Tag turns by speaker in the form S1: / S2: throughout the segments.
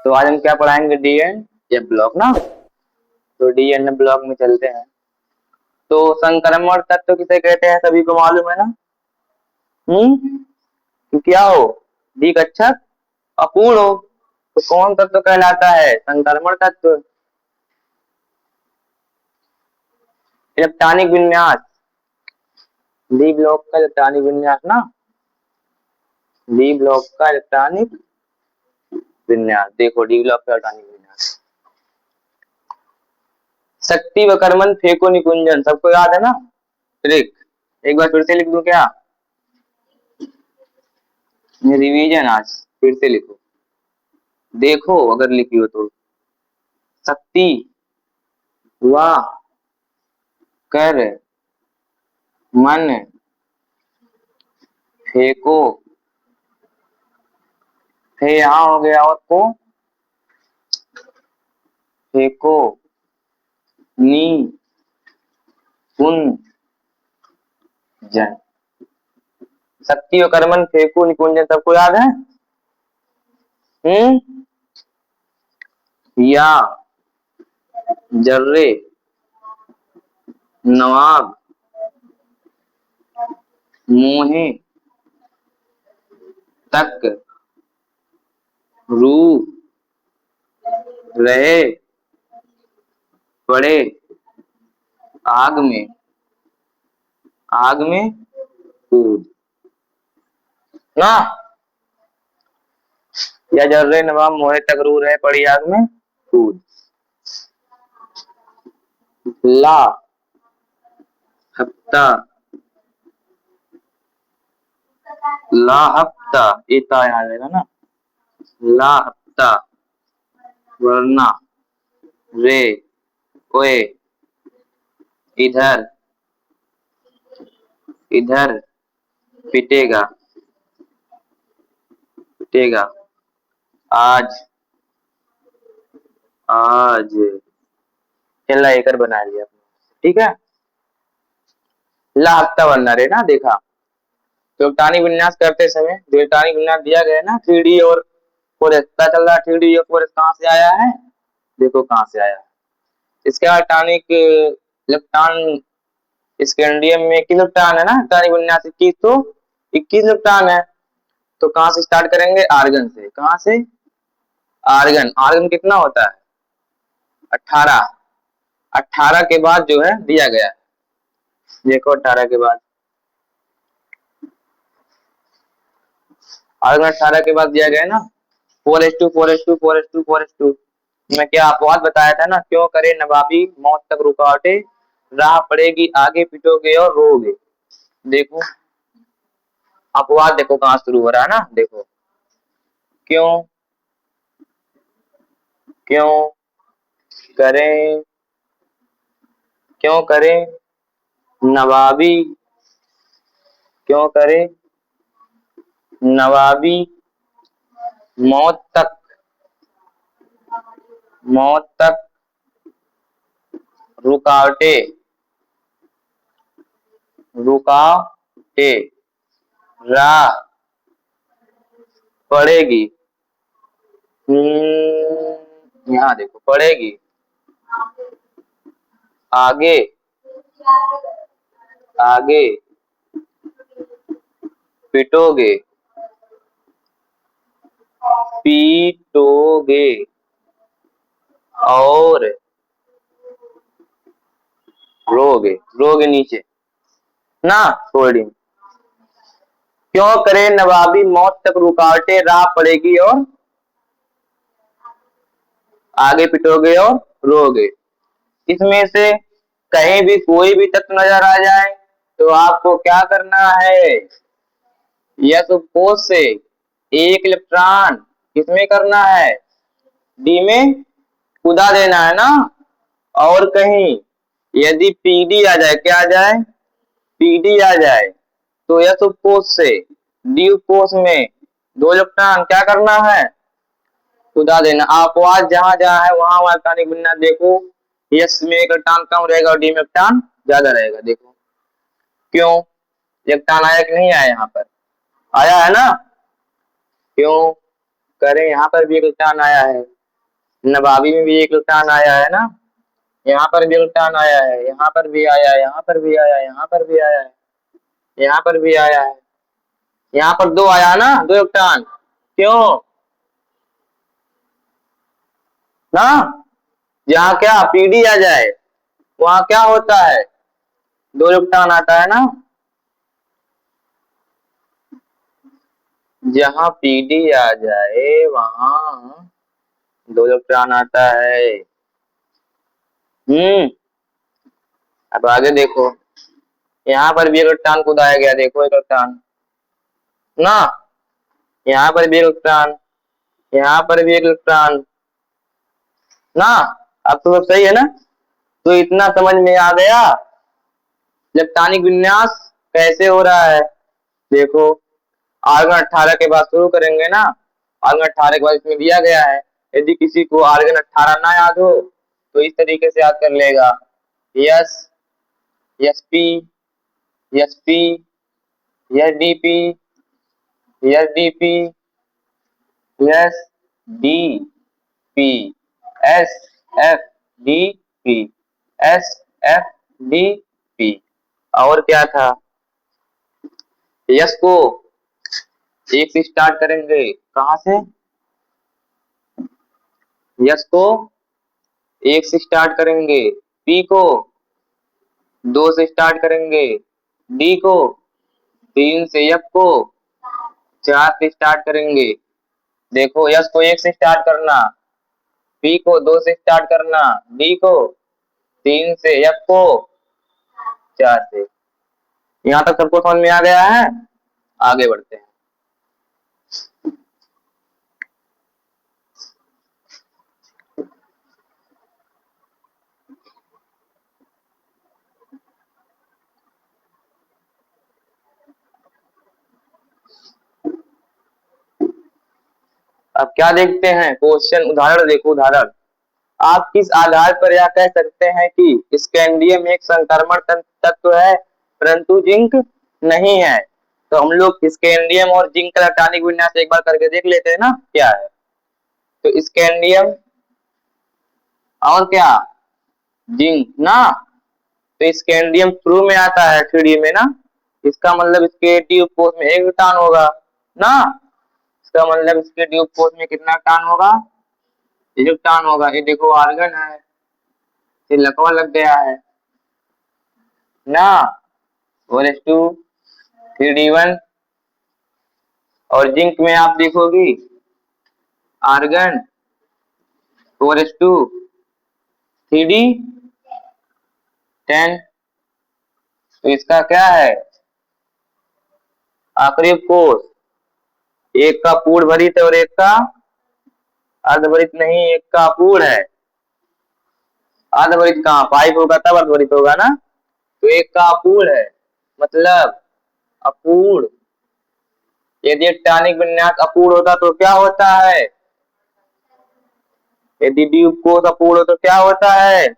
S1: तो आज हम क्या पढ़ाएंगे? डी एंड एफ ब्लॉक ना। तो डी एंड एफ ब्लॉक में चलते हैं। तो संक्रमण तत्व किसे कहते हैं सभी को मालूम है ना? तो क्या हो? द्विकक्षक अपूर्ण हो तो कौन तत्व कहलाता है? संक्रमण तत्व। इलेक्ट्रॉनिक विन्यास, डी ब्लॉक का इलेक्ट्रॉनिक विन्यास ना, डी ब्लॉक का इलेक्ट्रॉनिक विन्यास। देखो डी ब्लॉक का इलेक्ट्रॉनिक विन्यास। शक्ति वक्रमन फेको निकुंजन सबको याद है ना? ट्रिक एक बार फिर से लिख दूं क्या? रिवीजन आज फिर से लिखो, देखो अगर लिखी हो तो। शक्ति व कर मन फेको, फे यहाँ हो गया और को फेको नी कुंजन। शक्ति और कर्मन फेको निकुंजन सबको याद है? या जर्रे नवाब मोहे तक रू रहे पड़े आग में कूद ना। या जर्रे नवाब मोहे तक रू रहे पड़ी आग में कूद। ला हफ्ता, ला हफ्ता इता यहाँ रहेगा ना। ला हफ्ता वरना रे ओए इधर इधर पिटेगा पिटेगा आज आज। चला एकर बना लिया, ठीक है। ला हफ्ता वरना रे ना। देखा तो इलेक्ट्रॉनिक विन्यास करते समय जो इलेक्ट्रॉनिक विन्यास दिया गया है ना, 3D और 4S, पता चल रहा है 3D और 4S कहाँ से आया है? देखो कहाँ से आया है। इसके इलेक्ट्रॉनिक इलेक्ट्रॉन स्कैंडियम में 21 इलेक्ट्रॉन है ना, इलेक्ट्रॉनिक विन्यास 21, तो 21 इलेक्ट्रॉन है। तो कहाँ से स्टार्ट करेंगे? आर्गन से। कहाँ से? आर्गन। आर्गन कितना होता है? 18। 18 के बाद जो है दिया गया है, देखो 18 के बाद, आर्गन 18 के बाद दिया गया है ना। 4s2 4s2 4s2 4s2। मैं क्या अपवाद बताया था ना, क्यों करे नवाबी मौत तक रुकावटे, राह पड़ेगी आगे पिटोगे और रोगे। देखो अपवाद देखो कहाँ शुरू हो रहा है ना। देखो क्यों क्यों करें क्यों करे नवाबी, क्यों करे नवाबी मौत तक रुकावटे रुकावटे राह पड़ेगी। यहाँ देखो पड़ेगी आगे आगे पिटोगे पीटोगे और रोगे। रोगे नीचे ना थोड़ी। क्यों करे नवाबी मौत तक रुकावटें, राह पड़ेगी और आगे पिटोगे और रोगे। इसमें से कहीं भी कोई भी तत्व नजर आ जाए तो आपको क्या करना है? यस कोष से एक इलेक्ट्रॉन किसमें करना है? डी में कूदा देना है ना। और कहीं यदि पीडी आ जाए, क्या आ जाए? पीडी आ जाए तो यस कोष से डी कोष में 2 इलेक्ट्रॉन क्या करना है? कूदा देना। अपवाद जहां जहां है वहां इलेक्ट्रॉनिक विन्यास देखो, यस में एक इलेक्ट्रॉन कम रहेगा और डी में इलेक्ट्रॉन ज्यादा रहेगा। देखो क्यों? इलेक्ट्रॉन आया कि नहीं आया? यहाँ पर आया है ना। क्यों करें, यहाँ पर भी एक इलेक्ट्रॉन आया है, नवाबी में भी एक इलेक्ट्रॉन आया है ना, यहाँ पर भी इलेक्ट्रॉन आया है, यहाँ पर भी आया है, यहाँ पर भी आया है, यहाँ पर भी आया है, यहाँ पर भी आया है, यहाँ पर दो आया ना, दो इलेक्ट्रॉन। क्यों ना, जहाँ क्या पीडी आ जाए वहां क्या होता है, दो इलेक्ट्रॉन आता है ना, जहाँ पीडी आ जाए वहां दो इलेक्ट्रॉन आता है। अब आगे देखो, यहाँ पर भी इलेक्ट्रॉन कुदाया गया, देखो इलेक्ट्रॉन ना, यहाँ पर भी इलेक्ट्रॉन, यहाँ पर भी इलेक्ट्रॉन ना। अब तो सब सही है ना, तो इतना समझ में आ गया इलेक्ट्रॉनिक विन्यास कैसे हो रहा है। देखो आर्गन 18 के बाद शुरू करेंगे ना, आर्गन 18 के बाद इसमें दिया गया है, यदि किसी को आर्गन 18 ना याद हो तो इस तरीके से याद कर लेगा, yes, S P, S P, S D P, S D P, S D P, S F D P, S F D P. और क्या था, यस को एक से स्टार्ट करेंगे, कहां से, यस को एक से स्टार्ट करेंगे, पी को दो से स्टार्ट करेंगे, डी को तीन से, एफ को चार से स्टार्ट करेंगे। देखो यस को एक से स्टार्ट करना, पी को दो से स्टार्ट करना, डी को तीन से, एफ को चार से। यहाँ तक सबको समझ में आ गया है, आगे बढ़ते हैं। अब क्या देखते हैं, क्वेश्चन उदाहरण देखो, उदाहरण, आप किस आधार पर यह कह सकते हैं कि स्कैंडियम एक संक्रमण तत्व है परंतु जिंक नहीं है। तो हम लोग स्कैंडियम और जिंक का इलेक्ट्रॉनिक विन्यास एक बार करके देख लेते हैं ना क्या है। तो स्कैंडियम और क्या, जिंक ना, तो स्कैंडियम शुरू में आता है 3D में ना, इसका मतलब इसके ट्यूब पोज में एक इलेक्ट्रॉन होगा ना, इसका मतलब इसके ट्यूब पोज में कितना इलेक्ट्रॉन होगा, इलेक्ट्रॉन होगा। ये देखो आर्गन है, ये लकवा लग गया है ना, 1s2 3d1। और जिंक में आप देखोगी आर्गन 4s2 3d10। तो इसका क्या है, आखिरी कोष, एक का पूर्ण भरित है और एक का अर्धभरित नहीं, एक का अपूर्ण है, अर्धभरित कहाँ, पाइप होगा तब अर्धभरित होगा ना, तो एक का अपूर्ण है, मतलब अपूर्ण। यदि इलेक्ट्रॉनिक विन्यास अपूर्ण होता तो क्या होता है, यदि ट्यूब कोष अपूर्ण हो तो क्या होता है,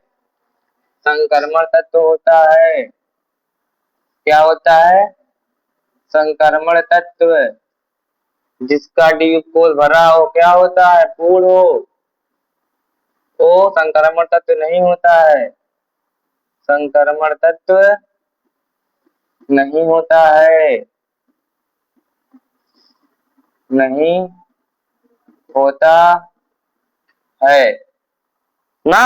S1: संक्रमण तत्व होता है। क्या होता है, संक्रमण तत्व। जिसका ट्यूब कोष भरा हो क्या होता है, पूर्ण हो, वो संक्रमण तत्व नहीं होता है, संक्रमण तत्व नहीं होता है, नहीं होता है ना।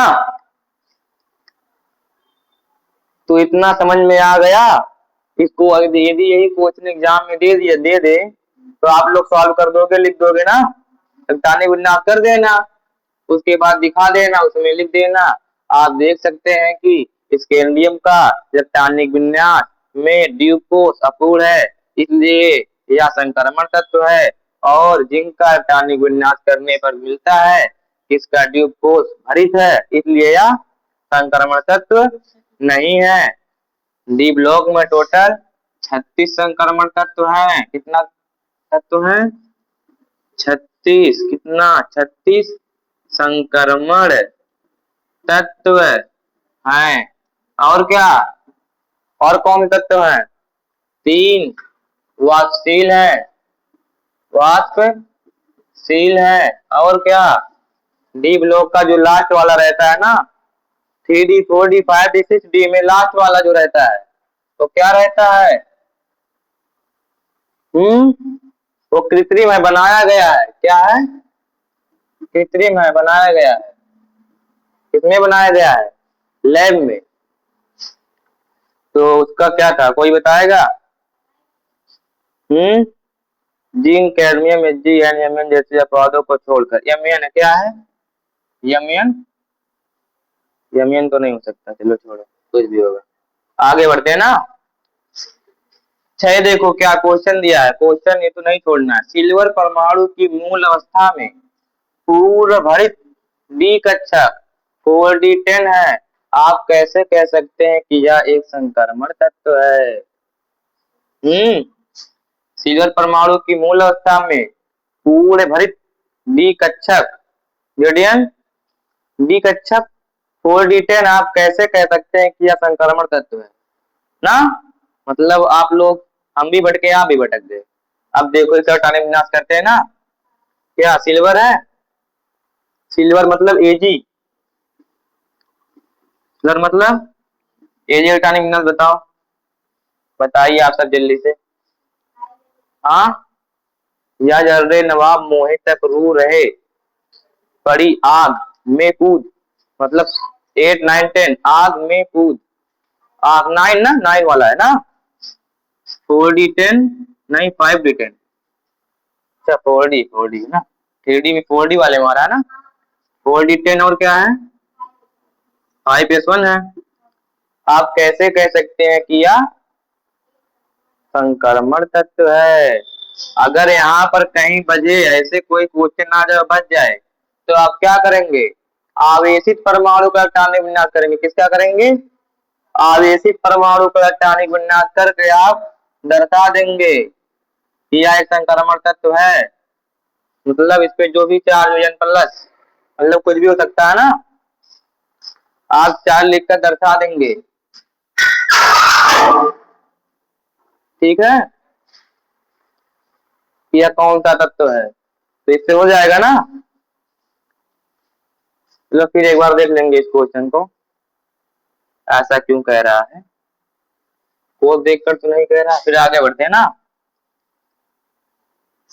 S1: तो इतना समझ में आ गया। इसको यदि यही क्वेश्चन एग्जाम में दे दे तो आप लोग सॉल्व कर दोगे, लिख दोगे ना, इलेक्ट्रॉनिक विन्यास कर देना, उसके बाद दिखा देना, उसमें लिख देना। आप देख सकते हैं कि स्कैंडियम का इलेक्ट्रॉनिक विन्यास में ट्यूब कोष अपूर्ण है, इसलिए यह संक्रमण तत्व है। और जिंक का इलेक्ट्रॉनिक विन्यास करने पर मिलता है इसका ट्यूब कोष भरित है, इसलिए यह संक्रमण तत्व नहीं है। डी ब्लॉक में टोटल 36 संक्रमण तत्व हैं। कितना तत्व है, 36, कितना, 36 संक्रमण तत्व हैं। और क्या, और कौन से तत्व हैं, 3 वाष्पशील है, वाष्प सील है। और क्या, डी ब्लॉक का जो लास्ट वाला रहता है ना, 3D 4D 5D 6D में लास्ट वाला जो रहता है तो क्या रहता है? वो कृत्रिम है, बनाया गया है। क्या है? कृत्रिम है, बनाया गया है। किसमें बनाया गया है? लैब में। तो उसका क्या था, कोई बताएगा? हम्म जीन, कैडमियम, एजीएन, एमएन जैसे अपवादों को छोड़कर। एमएन क्या है? एमएन, एमएन तो नहीं हो सकता, चलो छोड़ो, कुछ भी होगा। आगे बढ़ते हैं ना। छह देखो क्या क्वेश्चन दिया है, क्वेश्चन ये तो नहीं छोड़ना है। सिल्वर परमाणु की मूल अवस्था में पूर्ण भरित डी कक्षक 4D10 है। आप कैसे कह सकते हैं कि यह एक संक्रमण तत्व है? हम्म सिल्वर परमाणु की मूल अवस्था में पूर्ण भरित डी कक्षक, रेडियन डी कक्षक 4D10 आप कैसे कह सकते हैं कि यह संक्रमण तत्व है ना? मतलब आप लोग, हम भी भटके, आप भी भटक गए। अब देखो इसे हटाने विन्यास करते हैं ना। क्या सिल्वर है? सिल्वर मतलब एजी, सिल्वर मतलब एजी हटाने विन्यास बताओ, बताइए आप सब जल्दी से। हाँ, या जल रे नवाब मोहे तक रू रहे, पड़ी आग में कूद, मतलब 8 9 10 आग में कूद। आग 9 ना, 9 वाला है ना। 4D10 नहीं, 5D10। अच्छा 4D ना, 3D में 4D वाले मारा है ना। 4D10 और क्या है? 5S1 है। आप कैसे कह सकते हैं कि यह संक्रमण तत्व है? अगर यहाँ पर कहीं बजे ऐसे कोई क्वेश्चन आ जाए, बच जाए, तो आप क्या करेंगे? आवेशित परमाणु का इलेक्ट्रॉनिक विन्यास करेंगे। किसका करेंगे? आवेशित परमाणु का इलेक्ट्रॉनिक विन्यास करके आप दर्शा देंगे कि यह एक संक्रमण तत्व है। मतलब इस पे जो भी चार्ज n प्लस, मतलब कुछ भी हो सकता है ना, आप चार्ज लिखकर दर्शा देंगे। ठीक है, यह कौन सा तत्व है, तो इससे हो जाएगा ना। चलो फिर एक बार देख लेंगे इस क्वेश्चन को, ऐसा क्यों कह रहा है। कोड देखकर तो नहीं कह रहा। फिर आगे बढ़ते हैं ना।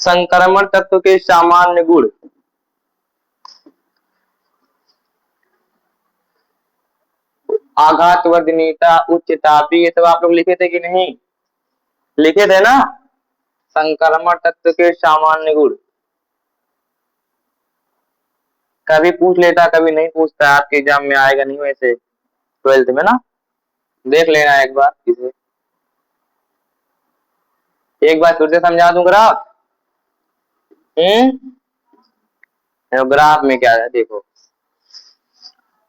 S1: संक्रमण तत्व के सामान्य गुण। आघात वर्धनीयता, उच्च तापीय, ये सब आप लोग लिखे थे कि नहीं? लिखे थे ना। संक्रमण तत्व के सामान्य गुण कभी पूछ लेता, कभी नहीं पूछता, आपके एग्जाम में आएगा नहीं वैसे 12th में ना। देख लेना एक बार इसे, एक बार फिर से समझा दूं ग्राफ। ग्राफ में क्या है देखो,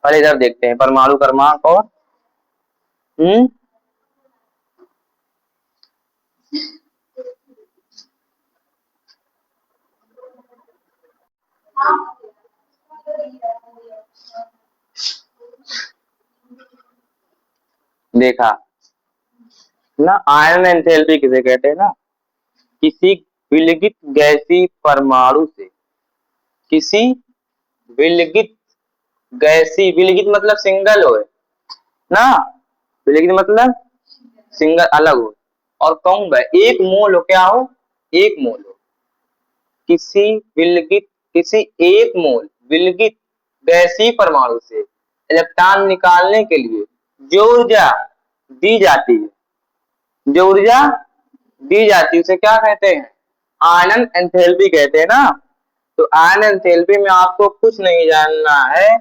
S1: पहले इधर देखते हैं परमाणु क्रमांक और देखा ना। आयन एंथैल्पी किसे कहते हैं ना? किसी विलगित गैसीय परमाणु से, किसी विलगित गैसीय, विलगित मतलब सिंगल हो ना, विलगित मतलब सिंगल अलग हो, और कहूंगा एक मोल हो, क्या हो? एक मोल हो। किसी विलगित, किसी एक मोल विलगित गैसीय परमाणु से इलेक्ट्रॉन निकालने के लिए जो ऊर्जा दी जाती है, जो ऊर्जा दी जाती है उसे क्या कहते हैं? आयनन एंथैल्पी कहते हैं ना। तो आयन एंथैल्पी में आपको कुछ नहीं जानना है,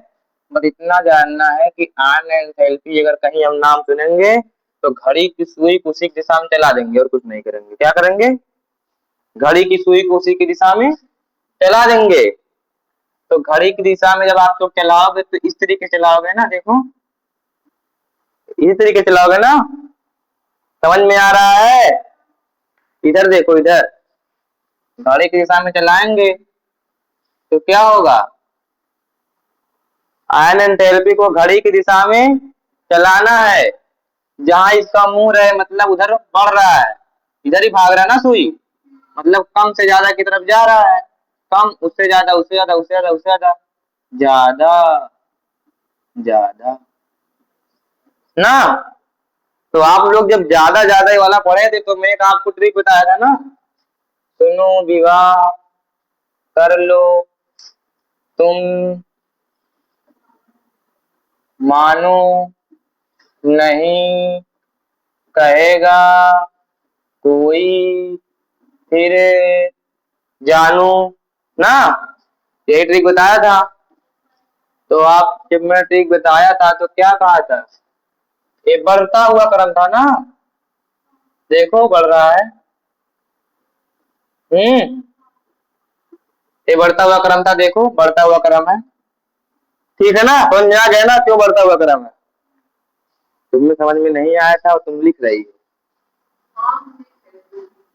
S1: बस इतना जानना है कि आयन एंथैल्पी अगर कहीं हम नाम सुनेंगे तो घड़ी की सुई को उसी दिशा में चला देंगे और कुछ नहीं करेंगे। क्या करेंगे? घड़ी की सुई को उसी की दिशा में चला देंगे। तो घड़ी की दिशा में जब आप लोग चलाओगे तो इस तरीके चलाओगे ना, देखो इस तरीके चलाओगे ना, समझ में आ रहा है? इधर देखो, इधर घड़ी की दिशा में चलाएंगे तो क्या होगा? आयन एंथैल्पी को घड़ी की दिशा में चलाना है, जहां इसका मुंह रहे मतलब उधर बढ़ रहा है, इधर ही भाग रहा है ना सुई, मतलब कम से ज्यादा की तरफ जा रहा है। कम, उससे ज्यादा, उससे ज्यादा, उससे ज्यादा, उससे ज्यादा, ज्यादा, ज्यादा ना। तो आप लोग जब ज्यादा ज्यादा ये वाला पढ़े थे तो मैं एक आपको ट्रिक बताया था ना, सुनो विवाह कर लो तुम, मानो नहीं कहेगा कोई, फिर जानू ना, यही ट्रिक बताया था। तो आप जब मैं ट्रिक बताया था तो क्या कहा था, ये बढ़ता हुआ क्रम था ना, देखो बढ़ रहा है। हम्म, ये बढ़ता हुआ क्रम था, देखो बढ़ता हुआ क्रम है, ठीक है ना, समझ में आ गया ना क्यों बढ़ता हुआ क्रम है। तुम्हें समझ में नहीं आया था और तुम लिख रही हो।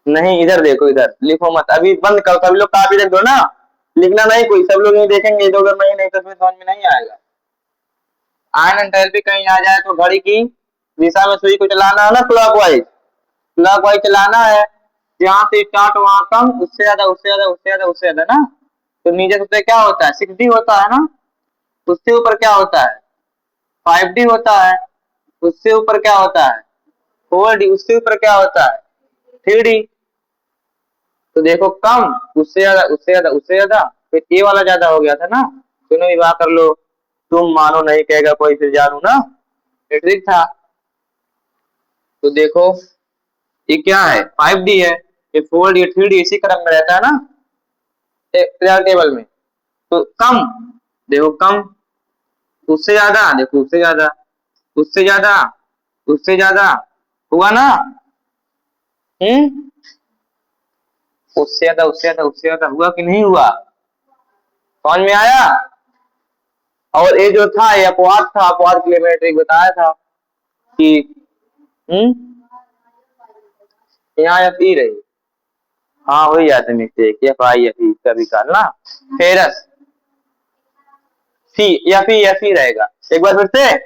S1: नहीं इधर देखो, इधर लिखो मत, अभी बंद करो, सभी लोग कॉपी रख दो ना, लिखना नहीं कोई, सब लोग नहीं देखेंगे इधर उधर, नहीं नहीं तो उसमें समझ में नहीं आएगा। आयन एंथैल्पी कहीं आ जाए तो घड़ी की दिशा में सुई को चलाना है ना, क्लॉकवाइज, क्लॉकवाइज चलाना है, जहां से स्टार्ट वहां कम, उससे ज्यादा, उससे ज्यादा, उससे ज्यादा, उससे ज्यादा ना। तो नीचे सबसे क्या होता है, 6D होता है ना, उससे ऊपर क्या होता है, 5D होता है, उससे ऊपर क्या होता है, 4D, उससे ऊपर क्या होता है, 3D। तो देखो कम, उससे ज्यादा, उससे ज्यादा, उससे ज्यादा, फिर ए वाला ज्यादा हो गया था ना, सुनो विवाह कर लो तुम, मानो नहीं कहेगा कोई, फिर जानू ना, ये ट्रिक था। तो देखो ये क्या है, 5D है, ये 4D, 3D इसी क्रम में रहता है ना टेबल में। तो कम, देखो कम, उससे ज्यादा, देखो उससे ज्यादा, उससे ज्यादा, उससे ज्यादा, हुआ ना। हम्म, उससे ज्यादा, उससे ज्यादा, उससे ज्यादा, हुआ कि नहीं हुआ, समझ में आया। और ये जो था ये अपवाद था, अपवाद के लिए मैंने ट्रिक बताया था कि हम्म, यहाँ एफ ई रही, हाँ हो ही जाते mistake, F I F E कभी निकालना, फेरस सी, एफ ई रहेगा। एक बार फिर से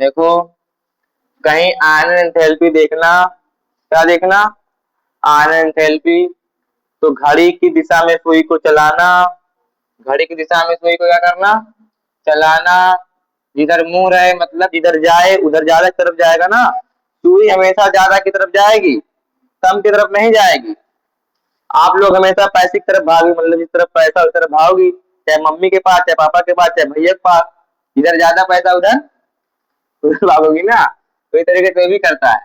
S1: देखो, कहीं आयरन एंथैल्पी देखना, क्या देखना, आयरन एंथैल्पी, तो घड़ी की दिशा में सुई को चलाना, घड़ी की दिशा में सुई को क्या करना, चलाना, जिधर मुंह रहे मतलब जिधर जाए उधर ज्यादा की तरफ जाएगा ना, सुई हमेशा ज्यादा की तरफ जाएगी, कम की तरफ नहीं जाएगी। आप लोग हमेशा पैसे की तरफ भागोगे, मतलब जिस तरफ पैसा उस तरफ भागोगी, चाहे मम्मी के पास, चाहे पापा के पास, चाहे भैया के पास, इधर ज्यादा पैसा उधर उधर भागोगी ना, तो इस तरीके से भी करता है,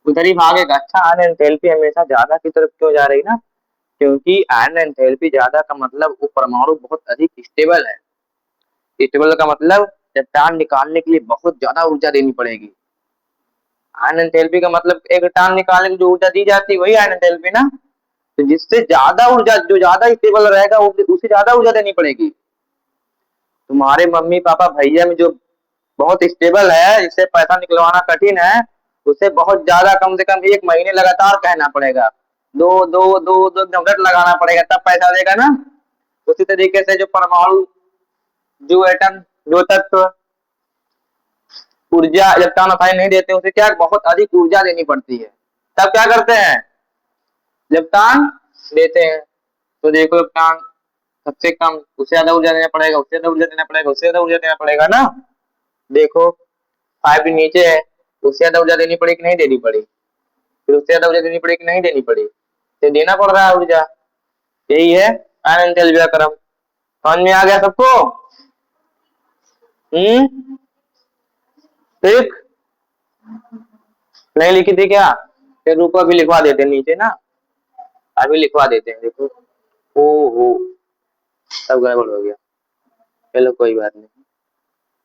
S1: उधर ही भागेगा। अच्छा आयरन एंथैल्पी हमेशा ज्यादा की तरफ क्यों जा रही ना, क्योंकि आयरन एंथैल्पी ज्यादा का मतलब वो परमाणु बहुत अधिक स्टेबल है, स्टेबल का मतलब चट्टान निकालने के लिए बहुत ज्यादा ऊर्जा देनी पड़ेगी। आयरन एंथैल्पी का मतलब एक चट्टान निकालने की जो ऊर्जा दी जाती है वही आयरन एंथैल्पी ना, तो जिससे ज्यादा ऊर्जा, जो ज्यादा स्टेबल रहेगा उसे ज्यादा ऊर्जा देनी पड़ेगी। तुम्हारे मम्मी पापा भैया में जो बहुत स्टेबल है, जिससे पैसा निकलवाना कठिन है, उसे बहुत ज्यादा, कम से कम 1 महीने लगातार कहना पड़ेगा, दो दो दो दो एकदम रट लगाना पड़ेगा, तब पैसा देगा ना। उसी तरीके से जो परमाणु, जो एटम, जो तत्व ऊर्जा इलेक्ट्रॉन अफाइन नहीं देते, उसे क्या बहुत अधिक ऊर्जा देनी पड़ती है, तब क्या करते हैं, इलेक्ट्रॉन देते हैं। तो देखो इलेक्ट्रॉन सबसे कम, उससे ज्यादा ऊर्जा देना पड़ेगा, उससे ज्यादा ऊर्जा देना पड़ेगा, उससे ज्यादा ऊर्जा देना पड़ेगा ना। देखो 5 नीचे है, उससे ज्यादा ऊर्जा देनी पड़ी कि नहीं देनी पड़ी, फिर उससे ज्यादा ऊर्जा देनी पड़ी कि नहीं देनी पड़ी, तो देना पड़ रहा है ऊर्जा। यही है आयन एंथैल्पी का क्रम, समझ में आ गया सबको। ठीक, नहीं लिखी थी क्या, फिर रुको अभी लिखवा देते हैं नीचे ना, अभी लिखवा देते हैं, देखो ओ हो, सब गड़बड़ हो गया, चलो कोई बात नहीं,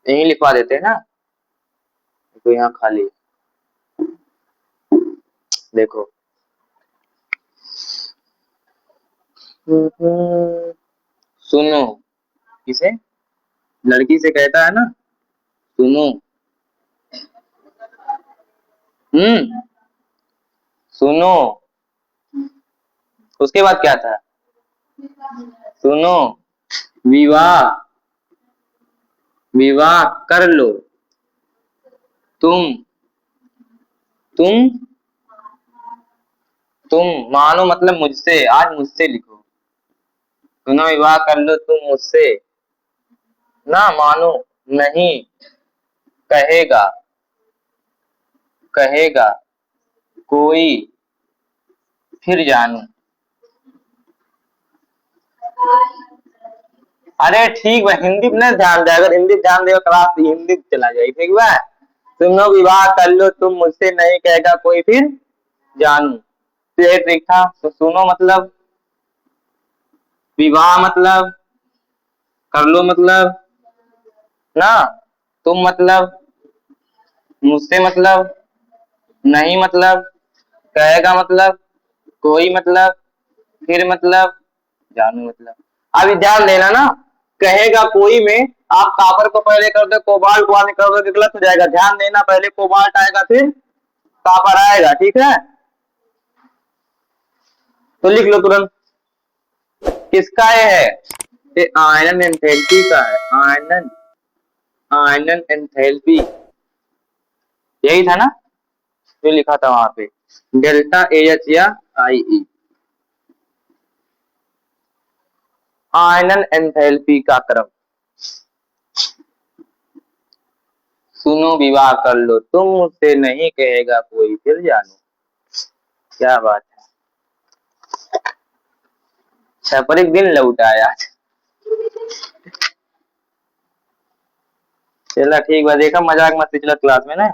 S1: यही लिखवा देते हैं ना, तो यहाँ खाली, देखो सुनो, किसे, लड़की से कहता है ना, सुनो, हम्म, सुनो, उसके बाद क्या था, सुनो विवाह, विवाह कर लो तुम, तुम तुम मानो मतलब मुझसे, आज मुझसे लिखो, सुनो विवाह कर लो तुम मुझसे, ना मानो नहीं कहेगा, कहेगा कोई फिर जानू। अरे ठीक है, हिंदी में ना ध्यान दे, अगर हिंदी ध्यान देगा क्लास हिंदी चला जाए, ठीक है। तुम लोग विवाह कर लो तुम मुझसे, नहीं कहेगा कोई फिर जानू। तो ये ट्रिक था। तो सुनो मतलब, विवाह मतलब, कर लो मतलब, ना, तुम मतलब, मुझसे मतलब, नहीं मतलब, कहेगा मतलब, कोई मतलब, फिर मतलब, जानू मतलब। अभी ध्यान देना ना, कहेगा कोई में आप कापर को पहले कर दो, कोबाल्ट को आगे कर दो, गलत हो जाएगा। ध्यान देना, पहले कोबाल्ट आएगा फिर कापर आएगा, ठीक है। तो लिख लो तुरंत, किसका ये है? ये आयरन एंथैल्पी का है, आयरन, आयरन एंथैल्पी, यही था ना जो लिखा था वहां पे, डेल्टा एच या आई ई, आयरन एंथैल्पी का क्रम। सुनो विवाह कर लो तुम मुझसे, नहीं कहेगा कोई फिर जानू। क्या बात है, छपरिक दिन लौटा आज। चला ठीक है, देखा मजाक मस्ती चला क्लास में ना,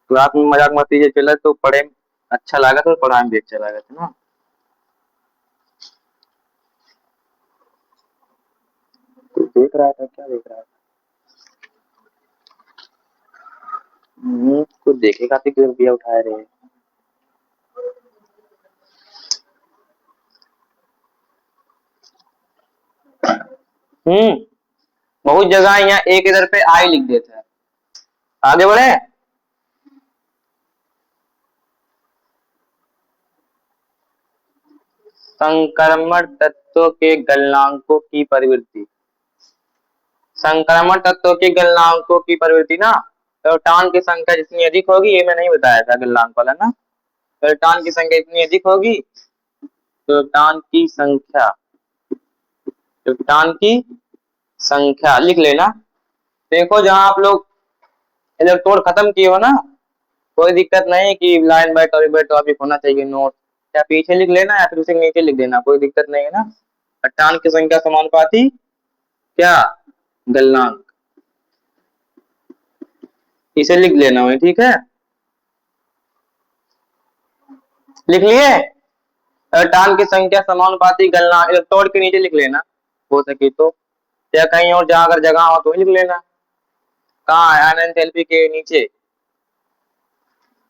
S1: क्लास में मजाक मस्ती से चला तो पढ़े में अच्छा लगा, तो पढ़ाई में भी अच्छा लगा था ना। कुछ देख रहा था, क्या देख रहा था? कुछ देखे खातिर रुपया उठाए रहे। बहुत जगह यहाँ एक इधर पे आई लिख देते हैं। आगे बढ़े। संक्रमण तत्वों के गलनांकों की प्रवृत्ति, संक्रमण तत्वों के गलनांकों की प्रवृत्ति ना, इलेक्ट्रॉन की संख्या जितनी अधिक होगी, ये मैं नहीं बताया था गलनांक वाला ना, इलेक्ट्रॉन की संख्या इतनी अधिक होगी, तो इलेक्ट्रॉन की संख्या, इलेक्ट्रॉन की संख्या लिख लेना। देखो जहां आप लोग इलेक्ट्रोड खत्म किए हो ना, कोई दिक्कत नहीं कि लाइन बाय टॉपिक होना चाहिए नोट, या पीछे लिख लेना या फिर उसे नीचे लिख देना, कोई दिक्कत नहीं है ना। इलेक्ट्रॉन की संख्या समानुपाती क्या, गलनांक, इसे लिख लेना है, ठीक है। लिख लिए, इलेक्ट्रॉन की संख्या समानुपाती गलनांक, इलेक्ट्रोड के नीचे लिख लेना हो सके तो, या कहीं और जहां अगर जगह हो तो लिख लेना। कहाँ है, आयन एंथैल्पी के नीचे,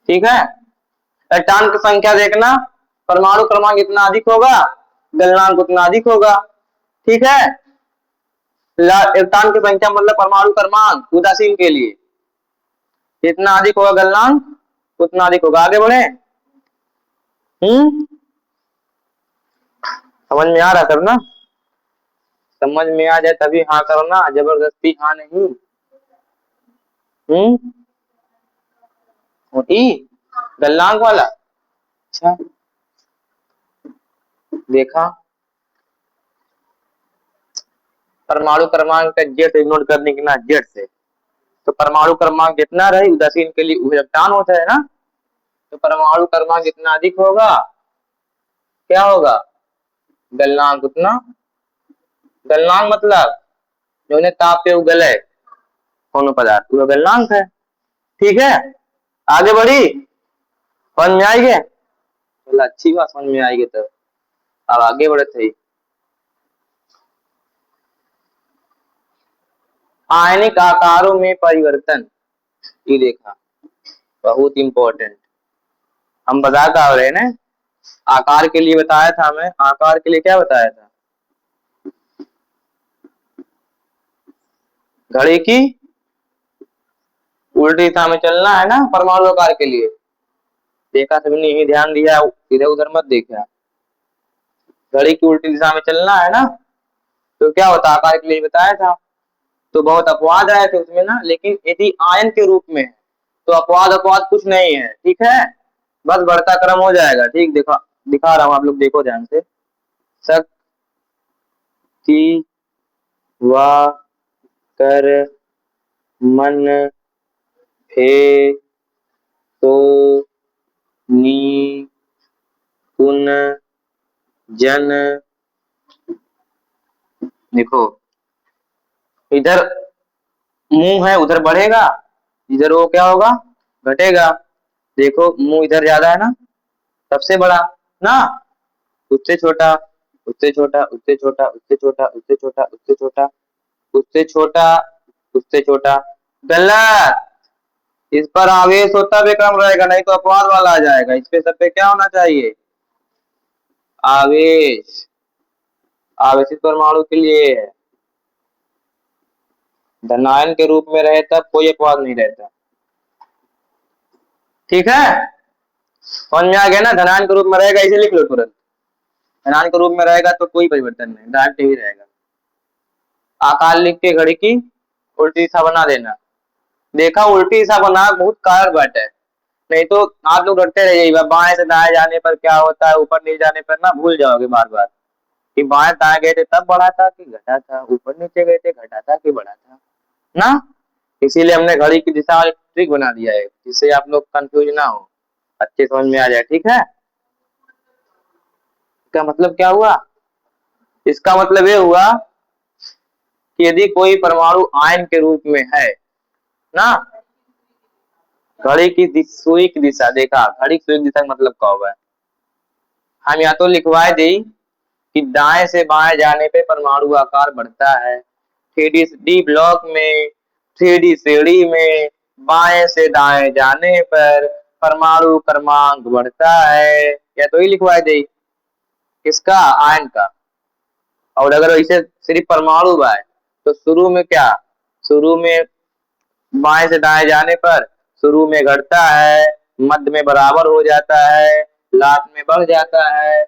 S1: ठीक है। इलेक्ट्रॉन की संख्या देखना, परमाणु क्रमांक जितना अधिक होगा गलनांक उतना अधिक होगा, ठीक है। इलेक्ट्रॉन की संख्या मतलब परमाणु क्रमांक उदासीन के लिए, जितना अधिक होगा गलनांक उतना अधिक होगा। आगे बढ़े। समझ में आ रहा सब ना, समझ में आ जाए तभी हाँ करना, जबरदस्ती हाँ नहीं। मोटी गलनांक वाला, अच्छा देखा, परमाणु क्रमांक का जेड से नोट करने की ना, जेड से, तो परमाणु क्रमांक जितना रहे उदासीन के लिए इलेक्ट्रॉन होता है ना, तो परमाणु क्रमांक जितना अधिक होगा क्या होगा, गलनांक उतना, गलनांक मतलब जो उन्हें ताप पे उगले कौन पदार्थ, वो गलनांक है, ठीक है। आगे बढ़ी, समझ में आई गए, चलो अच्छी बात, समझ में आएगी तो अब आगे बढ़े थे। आयनिक आकारों में परिवर्तन, ये देखा बहुत इंपॉर्टेंट, हम बता का रहे ना, आकार के लिए बताया था, मैं आकार के लिए क्या बताया था, घड़ी की उल्टी दिशा में चलना है ना परमाणु आकार के लिए, देखा सबने, यही ध्यान दिया, इधर उधर मत देखा, घड़ी की उल्टी दिशा में चलना है ना, तो क्या होता आकार के लिए बताया था। तो बहुत अपवाद आए थे उसमें ना, लेकिन यदि आयन के रूप में है तो अपवाद अपवाद कुछ नहीं है, ठीक है, बस बढ़ता क्रम हो जाएगा, ठीक। दिखा दिखा रहा हूं, आप लोग देखो ध्यान से, शक ती वा कर मन फे तो नी कुन जन। देखो इधर मुंह है उधर बढ़ेगा, इधर वो क्या होगा घटेगा। देखो मुंह इधर ज्यादा है ना, सबसे बड़ा ना, उससे छोटा, उससे छोटा, उससे छोटा, उससे छोटा, उससे छोटा, उससे छोटा, उससे छोटा, उससे छोटा। गलत। इस पर आवेश होता भी कम रहेगा, नहीं तो अपवाद वाला आ जाएगा। इस पे सब पे क्या होना चाहिए, आवेश। आवेशित परमाणु के लिए है, धनायन के रूप में रहे तब कोई अपवाद नहीं रहता। ठीक है, समझ में आ गया ना। धनायन के रूप में रहेगा इसे लिख लो तुरंत। धनायन के रूप में रहेगा तो कोई परिवर्तन नहीं, डायरेक्ट ही रहेगा। आकार लिख के घड़ी की उल्टी दिशा बना देना। देखा, उल्टी दिशा बना बहुत कारगर बात है, नहीं तो आप लोग रटते रहिए बाएं से दाएं जाने पर क्या होता है, ऊपर नीचे जाने पर ना भूल जाओगे बार बार कि बाएं दाएं गए थे तब बढ़ा था कि घटा था, ऊपर नीचे गए थे घटा था कि बढ़ा था ना। इसीलिए हमने घड़ी की दिशा एक ट्रिक बना दिया है जिससे आप लोग कंफ्यूज ना हो, अच्छे समझ में आ जाए। ठीक है, इसका मतलब क्या हुआ, इसका मतलब ये हुआ कि यदि कोई परमाणु आयन के रूप में है ना, घड़ी की सुई की दिशा, देखा घड़ी की सुई की दिशा का मतलब क्या हुआ है, हम या तो लिखवाए दी कि दाएं से बाएं जाने पे परमाणु आकार बढ़ता है, 3D ब्लॉक में, 3D सीढ़ी में बाएं से दाएं जाने पर परमाणु क्रमांक बढ़ता है, या तो ही लिखवाए दी किसका, आयन का। और अगर इसे सिर्फ परमाणु है तो शुरू में क्या, शुरू में बाएं से दाएं जाने पर शुरू में घटता है, मध्य में बराबर हो जाता है, लास्ट में बढ़ जाता है।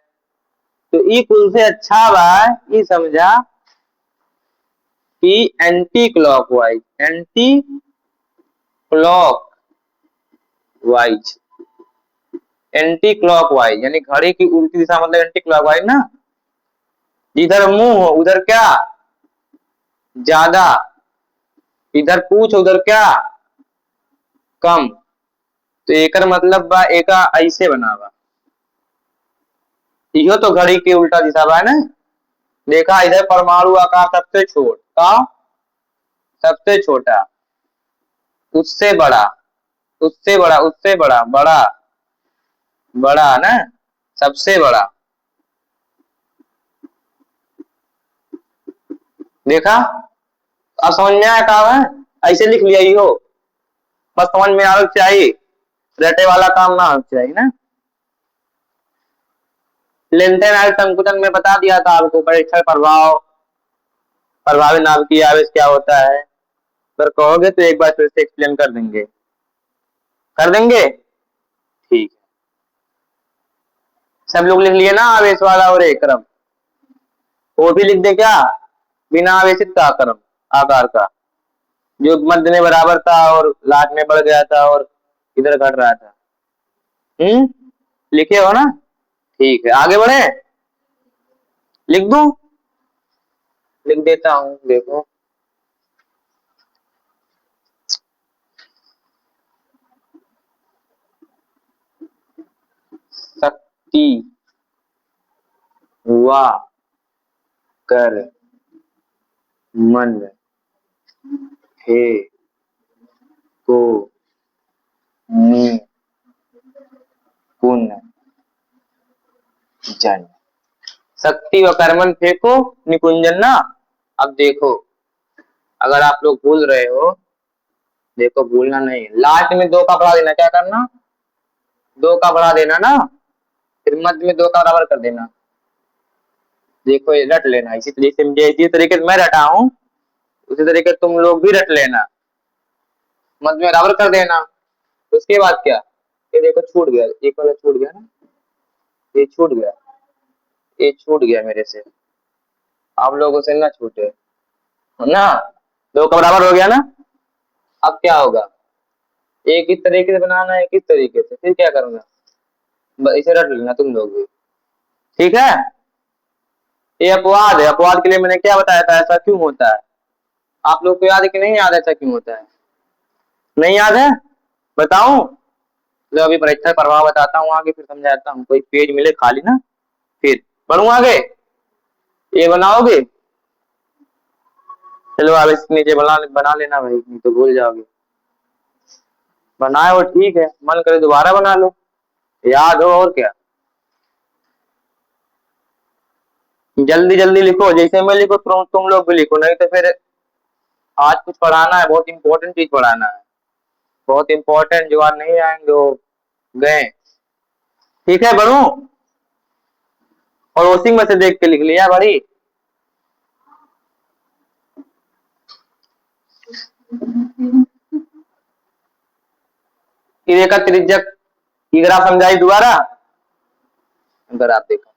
S1: तो ई कुल से अच्छा बा ई समझा कि anti clockwise, anti clock wise, anti clockwise यानी घड़ी की उल्टी दिशा मतलब एंटी क्लॉकवाइज ना। जिधर मुंह हो उधर क्या ज्यादा, इधर पूछ उधर क्या कम। तो एकर मतलब बा एका ऐसे बनावा, इहो तो घड़ी की उल्टा दिशा बा ना। देखा इधर परमाणु आकार सबसे छोटा, सबसे छोटा, उससे बड़ा, उससे बड़ा, उससे बड़ा, बड़ा, बड़ा ना, सबसे बड़ा। देखा, अब समझ में आया काम है, ऐसे लिख लिया ही हो, बस समझ में आना चाहिए, रटे वाला काम ना होना चाहिए ना। लेनदेन आवेश संकुचन में बता दिया था आपको, परीक्षण प्रभाव, प्रभावी नाभिकीय आवेश क्या होता है। अगर कहोगे तो एक बार फिर से एक्सप्लेन कर देंगे, कर देंगे। ठीक है, सब लोग लिख लिए ना आवेश वाला और एक क्रम, वो भी लिख दे क्या, बिना आवेशित का क्रम आकार का, जो मध्य में बराबर था और लास्ट में बढ़ गया था और इधर घट रहा था। लिखे हो ना, ठीक है आगे बढ़े, लिख दूं, लिख देता हूं देखो। शक्ति वा कर मन हे को नि कुन जन। शक्ति व कर्मन फेंको निकुंजन ना। अब देखो, अगर आप लोग भूल रहे हो, देखो भूलना नहीं, लास्ट में दो का बढ़ा देना, क्या करना, दो का बढ़ा देना ना, फिर मध्य में दो का बराबर कर देना। देखो ये रट लेना, इसी तरीके से, इसी तरीके से मैं रटा हूं उसी तरीके तुम लोग भी रट लेना, मध्य में बराबर कर देना। उसके बाद क्या, ये देखो छूट गया, एक वाला छूट गया ना, ये छूट गया, ये छूट गया मेरे से, आप लोगों से ना छूटे ना, दो का बराबर हो गया ना। अब क्या होगा, एक इस तरीके से बनाना है, एक इस तरीके से, फिर क्या करूंगा, इसे रट लेना तुम लोग भी। ठीक है, ये अपवाद है, अपवाद के लिए मैंने क्या बताया था, ऐसा क्यों होता है। आप लोग को याद है कि नहीं याद, ऐसा क्यों होता है, नहीं याद है, बताऊं। तो अभी परीक्षा प्रभाव बताता हूँ आगे, फिर समझाता हूँ। कोई पेज मिले खाली ना, फिर पढ़ूं आगे। ये बनाओगे, चलो अब इसके नीचे बना लेना भाई, नहीं तो भूल जाओगे। बनाए हो ठीक है, मन करे दोबारा बना लो, याद हो और क्या। जल्दी जल्दी लिखो, जैसे मैं लिखो तुम लोग भी लिखो, नहीं तो फिर आज कुछ पढ़ाना है, बहुत इंपॉर्टेंट चीज पढ़ाना है, बहुत इंपॉर्टेंट। जो आज नहीं आएंगे वो गए। ठीक है बढ़ू, और वॉशिंग में से देख के लिख लिया बड़ी। ये देखा त्रिज्यक की ग्राफ समझाई दोबारा, अगर आप देखो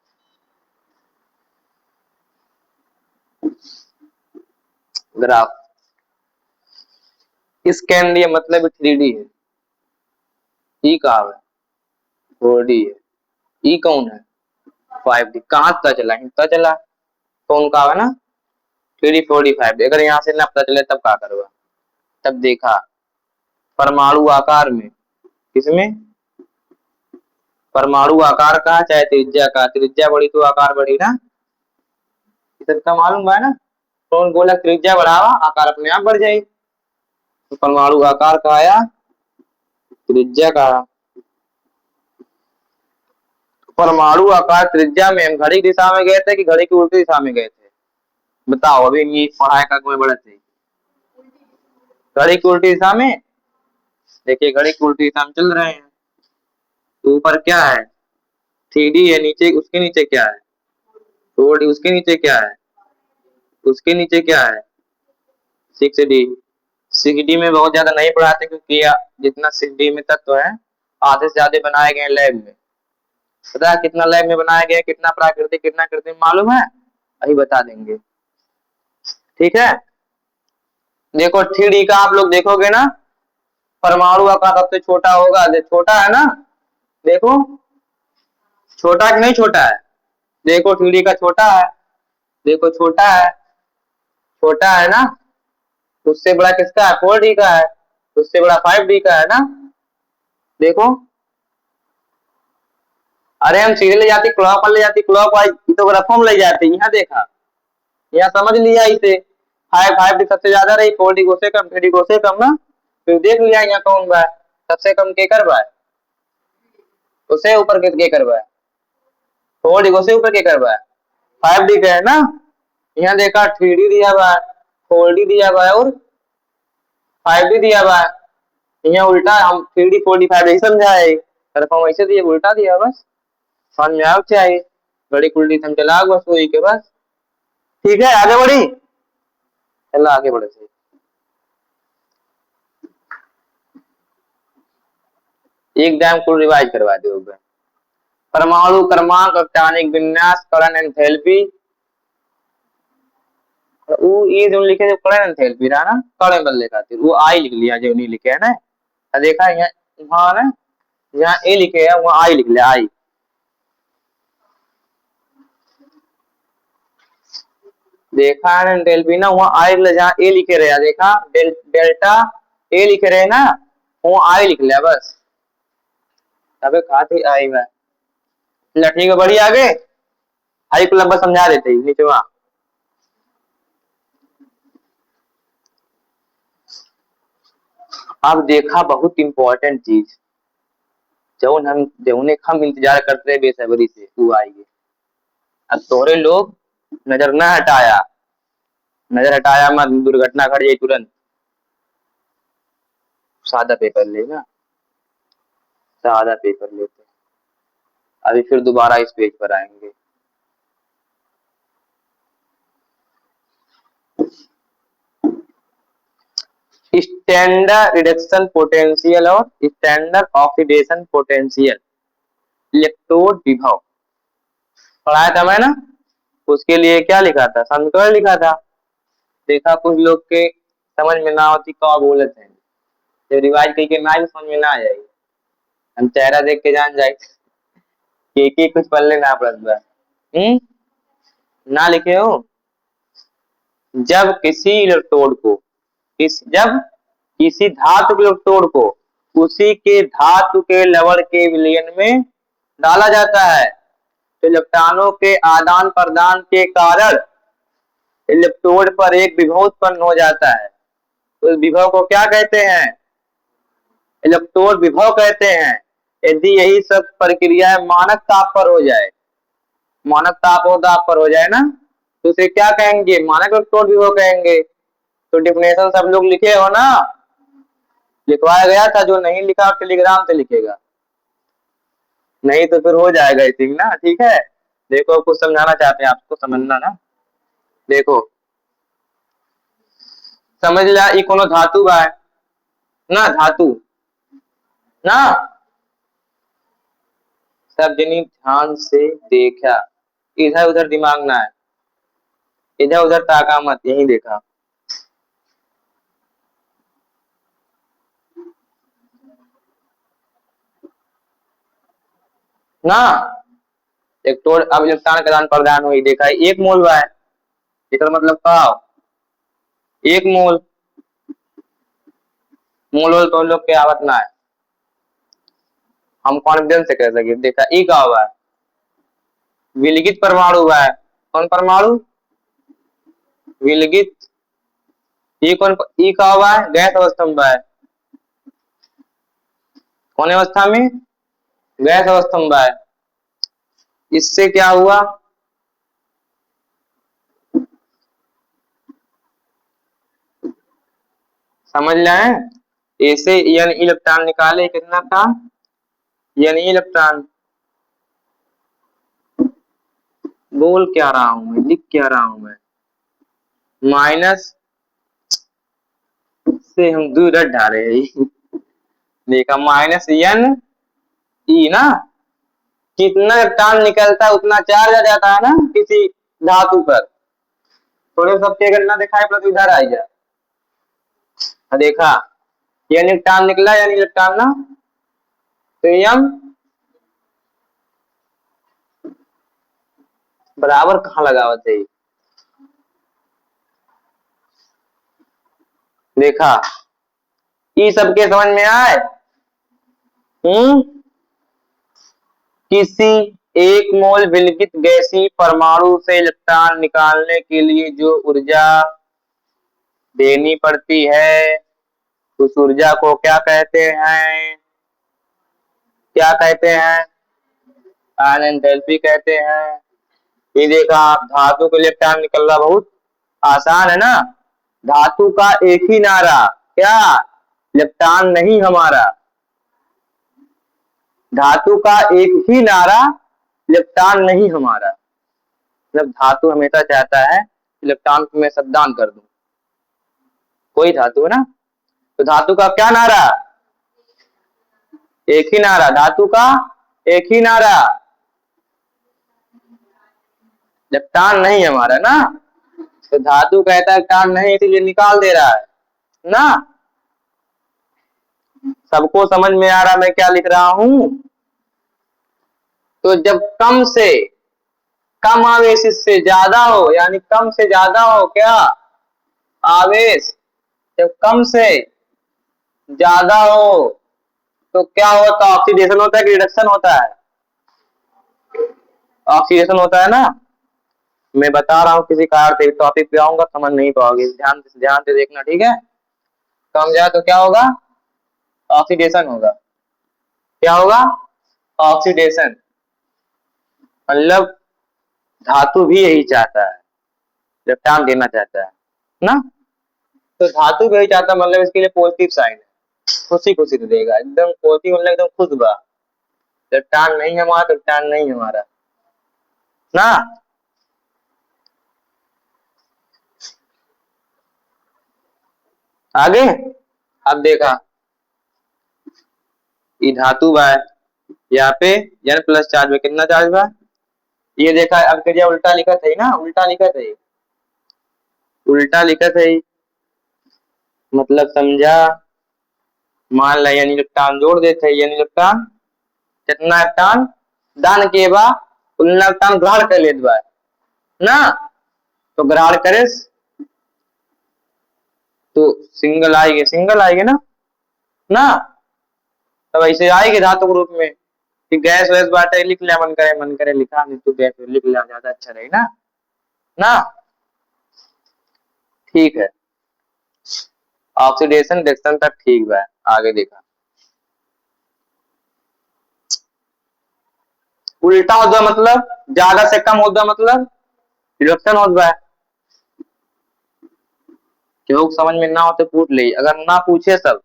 S1: ग्राफ, स्कैन डी मतलब 3D है, ई कहाँ है, 4D है, ई कौन है, 5D। कहाँ पता चला, पता चला कौन का है ना, 3D 4D 5D। अगर यहाँ से ना पता चले तब क्या करोगा, तब देखा परमाणु आकार में, किसमें, परमाणु आकार का चाहे त्रिज्या का, त्रिज्या बढ़ी तो आकार बढ़ी ना, सबका मालूम है ना। कौन गोलक त्रिज्या बढ़ावा आकार अपने आप बढ़ जाएगी, तो परमाणु आकार का आया, त्रिज्या का। परमाणु आकार त्रिज्या में हम घड़ी की दिशा में गए थे कि घड़ी की उल्टी दिशा में गए थे, बताओ। अभी ये पढ़ाई का कोई बड़ा थे, घड़ी की उल्टी दिशा में। देखिए घड़ी की उल्टी दिशा में चल रहे हैं, तो ऊपर क्या है, 3D है, नीचे उसके नीचे क्या है, 4D, उसके नीचे क्या है, उसके नीचे क्या है, 6D। 6D में बहुत ज्यादा नहीं पढ़ाते, क्योंकि जितना 6D में तत्व है आधे से ज्यादा बनाए गए लैब में। पता है कितना लैब में बनाया गया, कितना प्राकृतिक कितना कृत्रिम मालूम है, अभी बता देंगे। ठीक है, देखो 3D का आप लोग देखोगे ना, परमाणु आकार सबसे छोटा होगा, छोटा है ना, देखो छोटा कि नहीं छोटा है, देखो 3D का छोटा है, देखो छोटा है, छोटा है ना। उससे बड़ा किसका है, 4D का है, उससे बड़ा 5D का है ना, देखो। अरे हम सीधे ले जाती, क्लॉक ले जाती, क्लॉक वाइज तो रफम ले जाते, यहाँ देखा, यहाँ समझ लिया इसे, 5D सबसे ज्यादा रही, 4D को से कम, 3D को से कम ना, फिर देख लिया यहाँ कौन बा, सबसे कम के कर बा, उसे ऊपर के कर बा, 4D को से ऊपर के कर बा, 5D का है ना। यहाँ देखा 3D दिया बा, 4D दिया बा और 5D दिया बा, यहाँ उल्टा हम 3D 4D 5D समझा है, रकम ऐसे दिए उल्टा दिया, बस समझ में आओ चाहिए, बड़ी उल्टी हम चला बस वही के बस। ठीक है आगे बढ़ी, चलो आगे बढ़े सही। एक डैम को रिवाइज करवा दो, परमाणु क्रमांक, स्थानिक विन्यास, कर्ण एंथैल्पी, वो ये जो लिखे जो कर्ण एंथैल्पी रहा ना, कर्ण बदले खातिर वो आई लिख लिया, जो नहीं लिखे है ना, देखा यहाँ वहां ना, यहाँ ए लिखे है वहां आई लिख लिया, आई। देखा है ना एंथैल्पी ना, वहां आई जहाँ ए लिखे रहे, देखा डेल्टा ए लिखे रहे ना, वहां आई लिख लिया बस, अबे कहा थी आई में। ठीक है बढ़ी आगे, आई को लंबा समझा देते नीचे वहां। अब देखा बहुत इंपॉर्टेंट चीज, जौन हम इंतजार करते रहे बेसब्री से, वो आएगी। अब तोरे लोग नजर न हटाया, नजर हटाया मत, दुर्घटना घट जाए तुरंत। सादा पेपर लेना, सादा पेपर लेते, अभी फिर दोबारा इस पेज पर आएंगे। स्टैंडर्ड रिडक्शन पोटेंशियल और स्टैंडर्ड ऑक्सीडेशन पोटेंशियल, इलेक्ट्रोड विभव पढ़ाया था मैं ना, उसके लिए क्या लिखा था, समीकरण लिखा था। देखा कुछ लोग के समझ में ना होती क्या बोलते हैं, जब रिवाइज करके ना भी समझ में ना आ जाएगी, हम चेहरा देख के जान जाए कि कुछ पढ़ लेना पड़ता है। ना लिखे हो? जब किसी इलेक्ट्रोड को जब किसी धातु के इलेक्ट्रोड को उसी के धातु के लवण के विलयन में डाला जाता है तो इलेक्ट्रॉनों के आदान प्रदान के कारण इलेक्ट्रोड पर एक विभव उत्पन्न हो जाता है। उस विभव को क्या कहते हैं? इलेक्ट्रोड विभव कहते हैं। यदि यही सब प्रक्रिया मानक ताप पर हो जाए, मानक ताप और दाब पर हो जाए ना, तो उसे क्या कहेंगे? मानक इलेक्ट्रोड विभव कहेंगे। तो डेफिनेशन सब लोग लिखे हो ना? लिखवाया गया था, जो नहीं लिखा टेलीग्राम से लिखेगा, नहीं तो फिर हो जाएगा आई थिंक ना। ठीक है, देखो कुछ समझाना चाहते हैं आपको, समझना ना। देखो समझ लिया, ये कोनो धातु बा है ना, धातु ना, सब जनी ध्यान से देखा, इधर उधर दिमाग ना है, इधर उधर ताका मत, यही देखा। ना इलेक्ट्रोड अब इलेक्ट्रॉन का आदान प्रदान हुई, देखा एक मोल बा है, इसका मतलब का एक मोल, मोल वोल तो हम लोग के आवत ना है, हम कॉन्फिडेंस से कह सके। देखा ई का हुआ है, विलगित परमाणु हुआ है। कौन परमाणु? विलगित। ई कौन? ई का हुआ है, गैस अवस्था में है। कौन अवस्था में? गैस अवस्था में है। इससे क्या हुआ? समझ रहे हैं? ऐसे एन इलेक्ट्रॉन निकाले, कितना था एन इलेक्ट्रॉन, बोल क्या रहा हूं मैं, लिख क्या रहा हूं मैं, माइनस से हम दूर रख डाले देखा, माइनस एन ई ना, कितना इलेक्ट्रॉन निकलता है उतना चार्ज आ जाता है ना किसी धातु पर। थोड़े सबके गणना दिखाए पर इधर आई जा, देखा एन इलेक्ट्रॉन निकला, एन इलेक्ट्रॉन ना, तो एम बराबर कहाँ लगावत है? देखा, ये सबके समझ में आए? किसी एक मोल विलगित गैसीय परमाणु से इलेक्ट्रॉन निकालने के लिए जो ऊर्जा देनी पड़ती है उस ऊर्जा को क्या कहते हैं? क्या कहते हैं? आयन एंथैल्पी कहते हैं। ये देखा, धातु के इलेक्ट्रॉन निकलना बहुत आसान है ना, धातु का एक ही नारा, क्या? इलेक्ट्रॉन नहीं हमारा। धातु का एक ही नारा, इलेक्ट्रॉन नहीं हमारा। मतलब धातु हमेशा चाहता है इलेक्ट्रॉन को मैं शब्दान कर दूं, कोई धातु है ना, तो धातु का क्या नारा? एक ही नारा, धातु का एक ही नारा, इलेक्ट्रॉन नहीं हमारा ना, तो धातु कहता है इलेक्ट्रॉन नहीं, इसीलिए निकाल दे रहा है ना। सबको समझ में आ रहा मैं क्या लिख रहा हूं? तो जब कम से कम आवेश इससे ज्यादा हो, यानी कम से ज्यादा हो क्या आवेश, जब कम से ज्यादा हो तो क्या होता है? ऑक्सीडेशन होता है कि रिडक्शन होता है? ऑक्सीडेशन होता है ना। मैं बता रहा हूं किसी कारण से, टॉपिक पे आऊंगा समझ नहीं पाओगे, ध्यान से देखना, ठीक है। कम जाए तो क्या होगा? ऑक्सीडेशन होगा। क्या होगा? ऑक्सीडेशन। मतलब धातु भी यही चाहता है, इलेक्ट्रॉन देना चाहता है ना, तो धातु भी यही चाहता है, मतलब इसके लिए पॉजिटिव साइन है, खुशी खुशी तो देगा, एकदम पॉजिटिव, मतलब एकदम खुश बा, इलेक्ट्रॉन नहीं हमारा तो इलेक्ट्रॉन नहीं हमारा ना। आगे अब देखा, ये धातु बा, यहाँ पे n प्लस चार्ज में कितना चार्ज बा, ये देखा। अब करिए उल्टा लिखा था ना, उल्टा लिखा था, उल्टा लिखा था, मतलब समझा। मान ला यानी इलेक्ट्रॉन जोड़ देते हैं, यानी इलेक्ट्रॉन कितना इलेक्ट्रॉन दान के बा, इलेक्ट्रॉन ग्रहण कर लेत बा ना, तो ग्रहण करे तो सिंगल आएगी ना। तब ऐसे आएगी धातु के रूप में कि गैस वैस बाटे लिख लिया, मन करे लिखा, नहीं तो गैस लिख लिया, ज्यादा अच्छा रहे ना। ठीक है, ऑक्सीडेशन रिएक्शन तक ठीक बा। आगे देखा उल्टा होता मतलब ज्यादा से कम होता मतलब रिडक्शन होता है। जो समझ में ना हो तो पूछ ले, अगर ना पूछे सब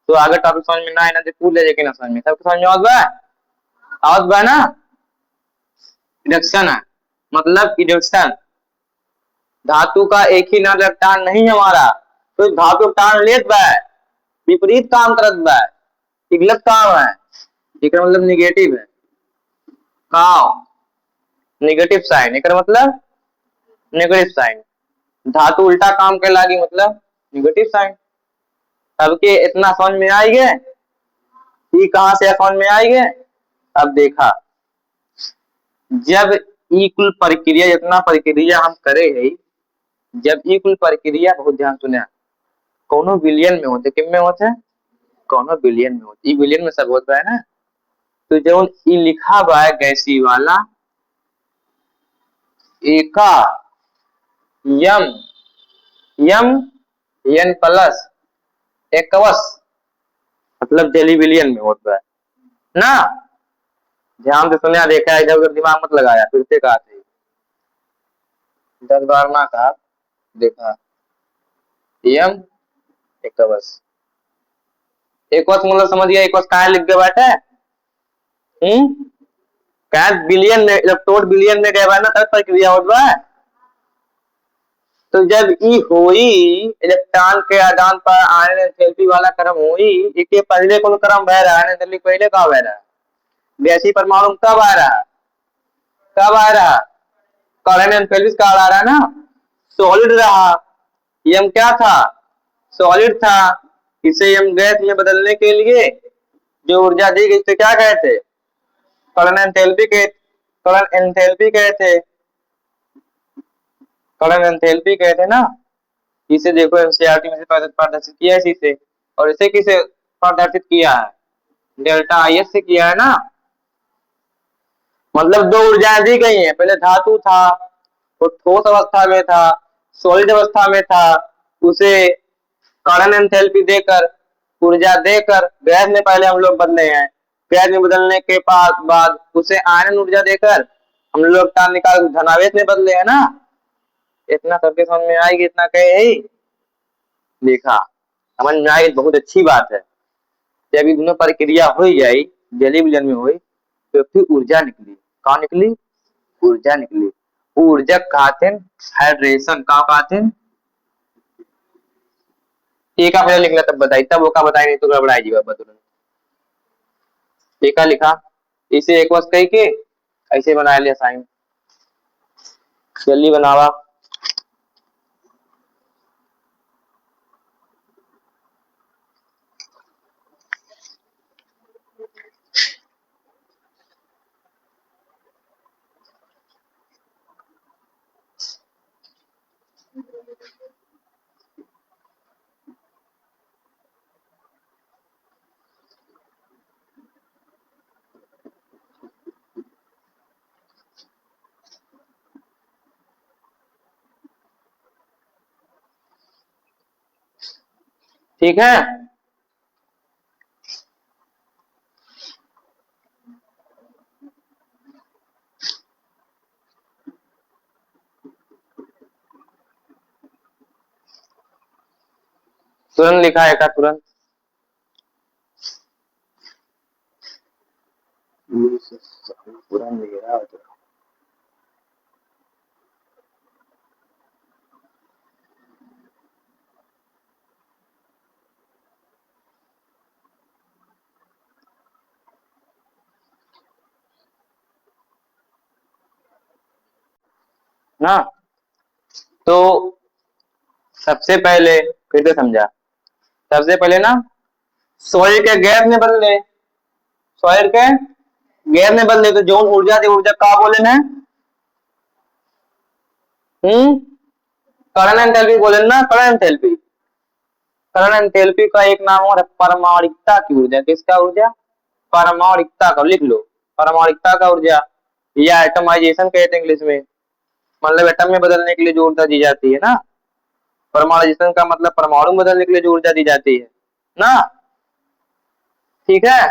S1: तो आगे टॉपिक समझ में ना आए ना तो पूछ ले, लेकिन ना समझ में, सब समझ में आवत बा ना। रिडक्शन है मतलब रिडक्शन, धातु का एक ही नाम इलेक्ट्रॉन नहीं हमारा, तो धातु इलेक्ट्रॉन लेत बा, विपरीत काम करत बा, गलत काम है, एक मतलब निगेटिव है का, नेगेटिव साइन, एक मतलब नेगेटिव साइन, धातु उल्टा काम के लागी मतलब नेगेटिव साइन। सबके इतना समझ में आएंगे, ये कहां से समझ में आएंगे। अब देखा जब ई कुल प्रक्रिया, जितना प्रक्रिया हम करे है, जब ई कुल प्रक्रिया, बहुत ध्यान सुने, कोनो बिलियन में होते, किम में होते, कोनो बिलियन में होते, ई बिलियन में सब होता है ना। तो जो ई लिखा हुआ है गैसी वाला एका यम यम एन प्लस एकवश मतलब जेली बिलियन में होता है ना। ध्यान से सुनया, देखा है, इधर उधर दिमाग मत लगाया, फिर से कहा थे 10 बार ना कहा, देखा यम एकवश, एकवश मतलब समझ गया, एकवश कहा लिख गए बैठे, क्या बिलियन में, इलेक्ट्रोड बिलियन में गए ना, तब प्रक्रिया होता है। तो जब ई होई इलेक्ट्रॉन के आदान पर आयन एंथैल्पी वाला क्रम होई, इसके पहले कौन क्रम बह रहा है, एंथैल्पी पहले कहाँ बह रहा है, गैसीय परमाणु कब आ रहा, कब आ रहा, करंट एंथैल्पी का आ रहा है ना, सॉलिड रहा, यम क्या था, सॉलिड था, इसे यम गैस में बदलने के लिए जो ऊर्जा दी गई, इसे क्या कहते, करंट एंथैल्पी के, करंट एंथैल्पी कहते, करंट एंथैल्पी कहते ना। इसे देखो एनसीईआरटी में से प्रदर्शित किया है इसी से, और इसे किसे प्रदर्शित किया है, डेल्टा आई एस से किया है ना। मतलब दो ऊर्जाएं दी गई हैं, पहले धातु था वो ठोस अवस्था में था, सॉलिड अवस्था में था, उसे करंट एंथैल्पी देकर, ऊर्जा देकर गैस में पहले हम लोग बदले हैं, गैस में बदलने के बाद उसे आयरन ऊर्जा देकर हम लोग तार निकाल धनावेश में बदले हैं ना। इतना सबके समझ में आएगी, इतना कहे ही देखा, समझ में आएगी, बहुत अच्छी बात है। जब ये दोनों प्रक्रिया हो जाए, जली विलयन में हुई, तो फिर ऊर्जा निकली, कहाँ निकली, ऊर्जा निकली, ऊर्जा कहते हैं हाइड्रेशन, कहाँ कहते हैं, टीका पहले लिखना तब बताई, तब वो का बताई, नहीं तो गड़बड़ाई जी बाबा तुरंत। टीका लिखा, इसे एक वर्ष कही के ऐसे बना लिया साइन, जल्दी बनावा। ठीक है, तुरंत लिखा है का, तुरंत तुरंत लिख रहा है। ना तो सबसे पहले फिर से समझा, सबसे पहले ना सॉइल के गैस में बदले, सॉइल के गैस में बदले, तो जो ऊर्जा थी, ऊर्जा का बोले ना, करंट एंथैल्पी बोले ना, करंट एंथैल्पी। करंट एंथैल्पी का एक नाम और परमाणिकता की ऊर्जा। किसका ऊर्जा? परमाणिकता का, लिख लो, परमाणिकता का ऊर्जा, या एटमाइजेशन कहते हैं इंग्लिश में, मतलब एटम में बदलने के लिए जो ऊर्जा दी जाती है ना। परमाणुइजेशन का मतलब परमाणु बदलने के लिए जो ऊर्जा दी जाती है ना, ठीक है।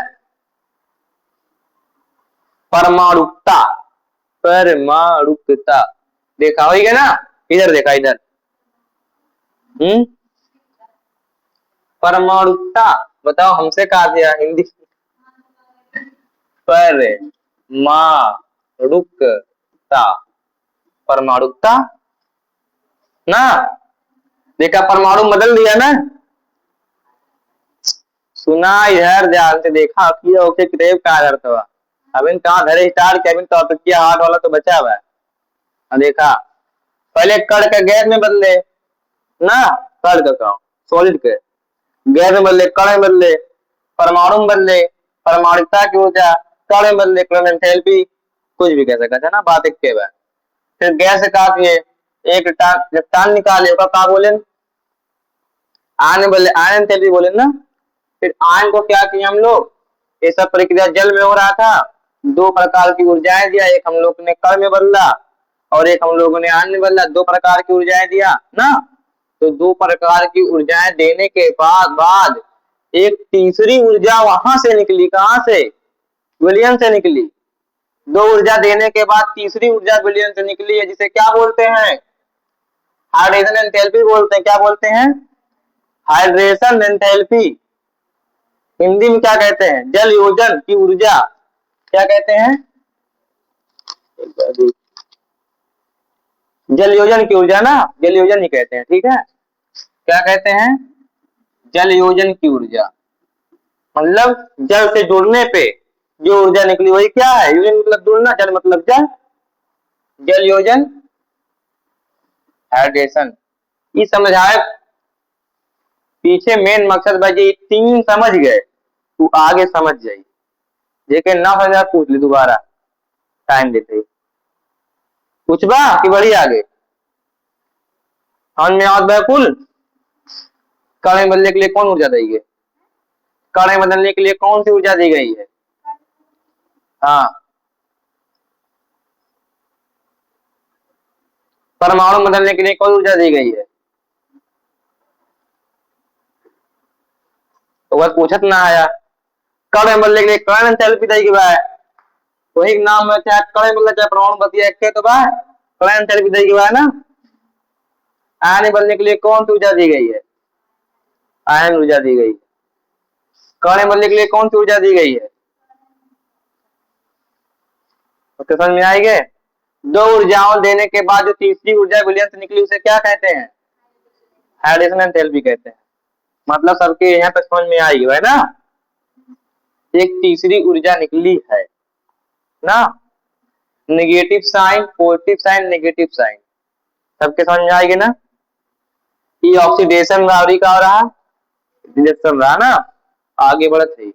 S1: परमाणुकता, परमाणुकता देखा हो गया ना, इधर देखा इधर। परमाणुकता बताओ, हमसे कहा दिया हिंदी। परमाणुकता, परमाणुकता ना, देखा परमाणु बदल दिया ना। सुना इधर ध्यान से, देखा कि ओके क्रेव का अर्थ हुआ। अब इन कहाँ धरे स्टार्ट किया, टॉपिक किया हार्ड वाला तो बचा हुआ है। देखा पहले कण के गैस में बदले ना, कण का सॉलिड के गैस में बदले, कण में बदले, परमाणु में बदले, परमाणुकता की ऊर्जा, कण में बदले, करंट एंथैल्पी, कुछ भी कह सकता है ना, बात एक के बाद। फिर गैस से काट लिए, एक टान निकाले, कहा बोले आयन बोले, आयन एंथैल्पी बोले ना। फिर आयन को क्या किया हम लोग, ये सब प्रक्रिया जल में हो रहा था, दो प्रकार की ऊर्जाएं दिया, एक हम लोग ने कण में बदला और एक हम लोगों ने आयन में बदला, दो प्रकार की ऊर्जाएं दिया ना। तो दो प्रकार की ऊर्जाएं देने के बाद एक तीसरी ऊर्जा वहां से निकली, कहां से? विलयन से निकली। दो ऊर्जा देने के बाद तीसरी ऊर्जा विलयन से निकली है, जिसे क्या बोलते हैं? हाइड्रेशन एंथैल्पी बोलते हैं। क्या बोलते हैं? Hydration enthalpy. हिंदी में क्या कहते हैं? जल योजन की ऊर्जा। क्या कहते हैं? जल योजन की ऊर्जा ना, जल योजन ही कहते हैं, ठीक है। क्या कहते हैं? जल योजन की ऊर्जा, मतलब जल से जुड़ने पे जो ऊर्जा निकली वही क्या है? योजन मतलब जुड़ना, जल मतलब जल, जल योजन, हाइड्रेशन। ये समझाए, पीछे मेन मकसद भाई ये तीन समझ गए तू आगे समझ जाइए, लेकिन ना समझा पूछ ले दोबारा, टाइम देते ही कुछ बा कि बढ़ी आगे। समझ में आवत बिल्कुल। कण बदलने के लिए कौन ऊर्जा दी गई? कण बदलने के लिए कौन सी ऊर्जा दी गई है? हाँ, परमाणु बदलने के लिए कौन ऊर्जा दी गई है? तो बस पूछत ना आया। कण बदलने के लिए कण एंथैल्पी दी गई है, वही नाम है, चाहे कण बदले चाहे परमाणु बदले, एक तो बा कण एंथैल्पी दी गई है ना। आयन बनने के लिए कौन सी ऊर्जा दी गई है? आयन ऊर्जा दी गई है। कण बनने के लिए कौन सी ऊर्जा दी गई है? तो समझ में आएंगे। दो ऊर्जाओं देने के बाद जो तीसरी ऊर्जा विलयन से निकली उसे क्या कहते हैं? हाइड्रेशन एंथैल्पी कहते हैं। मतलब सबके यहाँ पे समझ में आई है ना। एक तीसरी ऊर्जा निकली है ना, negative sign, positive sign, negative sign, सबके समझ में आएगी ना। ये ऑक्सीडेशन रावरी का हो रहा, रिडक्शन रहा ना, आगे बढ़त है।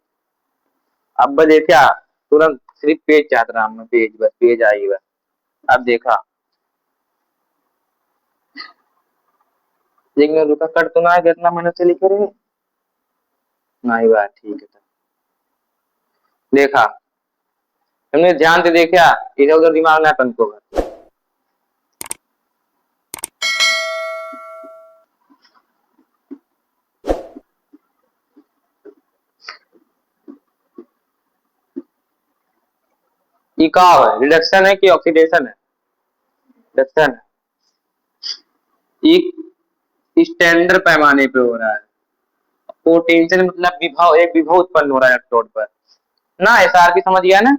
S1: अब देखा तुरंत सिर्फ पेज चाहत रहा मैं, पेज बस पेज आई बस। अब देखा लेकिन रुका कट तो ना है, कितना मेहनत से लिखे रहे ना ही बात, ठीक है। देखा हमने ध्यान से देखा, इधर उधर दिमाग ना तंको। ये क्या है, रिडक्शन है कि ऑक्सीडेशन है? रिडक्शन है। एक स्टैंडर्ड पैमाने पे हो रहा है। पोटेंशियल मतलब विभव, एक विभव उत्पन्न हो रहा है इलेक्ट्रोड पर ना। एसआरपी समझ गया ना।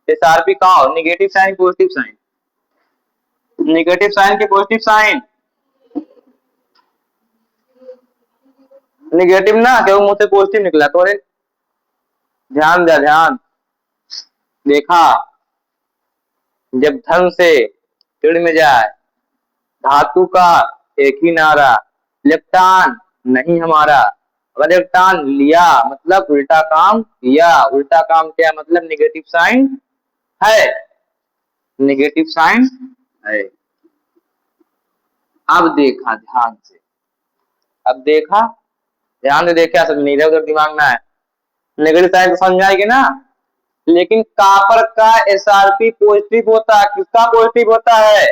S1: एसआरपी का हो, negative sign positive sign, negative sign के पॉजिटिव साइन, निगेटिव ना क्यों मुंह से पॉजिटिव निकला थोड़े, ध्यान दे ध्यान। देखा जब धन से ऋण में जाए, धातु का एक ही नारा, इलेक्ट्रॉन नहीं हमारा। अगर इलेक्ट्रॉन लिया मतलब उल्टा काम किया, उल्टा काम किया मतलब निगेटिव साइन है, निगेटिव साइन है। अब देखा ध्यान से, अब देखा ध्यान से, देखा सब नहीं, इधर उधर दिमाग ना है। नेगेटिव साइन तो समझ आएगी ना। लेकिन कॉपर का एसआरपी पॉजिटिव होता है, किसका पॉजिटिव होता है?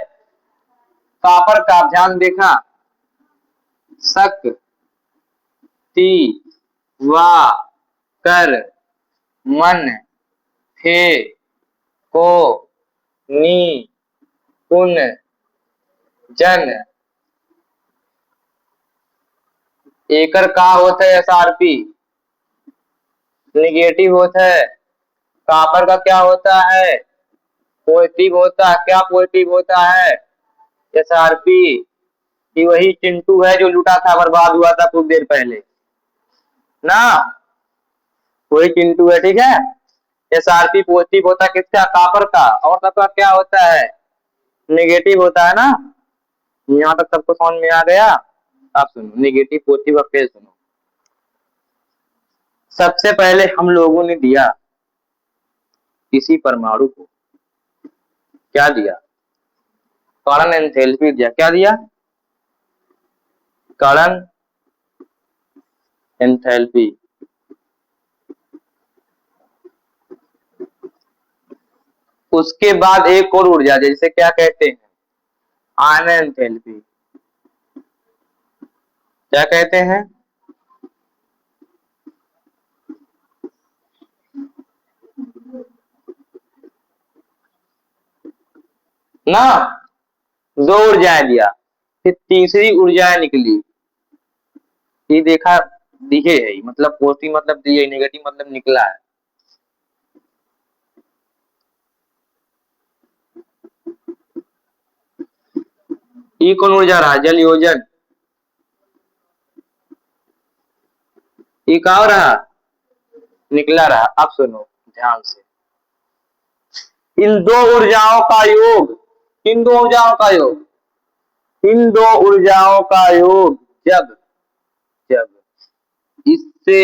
S1: कॉपर का। ध्यान देखा, शक ती वा कर मन फे को नी पुन जन। एकर का होता है? एसआरपी निगेटिव होता है। कॉपर का क्या होता है? पॉजिटिव होता है। क्या पॉजिटिव होता है? एसआरपी। कि वही चिंटू है जो लूटा था, बर्बाद हुआ था कुछ देर पहले ना, वही चिंटू है, ठीक है। एसआरपी पॉजिटिव होता है किसका? कॉपर का। और सबका क्या होता है? नेगेटिव होता है ना। यहाँ तक सबको समझ में आ गया? अब सुनो, नेगेटिव पॉजिटिव का फिर सुनो। सबसे पहले हम लोगों ने दिया किसी परमाणु को, क्या दिया? कर्ण एंथैल्पी दिया। क्या दिया? कर्ण एंथैल्पी। उसके बाद एक और ऊर्जा, जैसे क्या कहते हैं? Ion enthalpy. क्या कहते हैं? ना, दो ऊर्जाएं दिया, फिर तीसरी ऊर्जा निकली। ये देखा, दिखे है, मतलब पॉजिटिव मतलब दिए, नेगेटिव मतलब निकला है। ये कौन ऊर्जा रहा? जल योजन। ये कहा रहा? निकला रहा। अब सुनो ध्यान से, इन दो ऊर्जाओं का योग, इन दो ऊर्जाओं का योग, इन दो ऊर्जाओं का योग जब जब इससे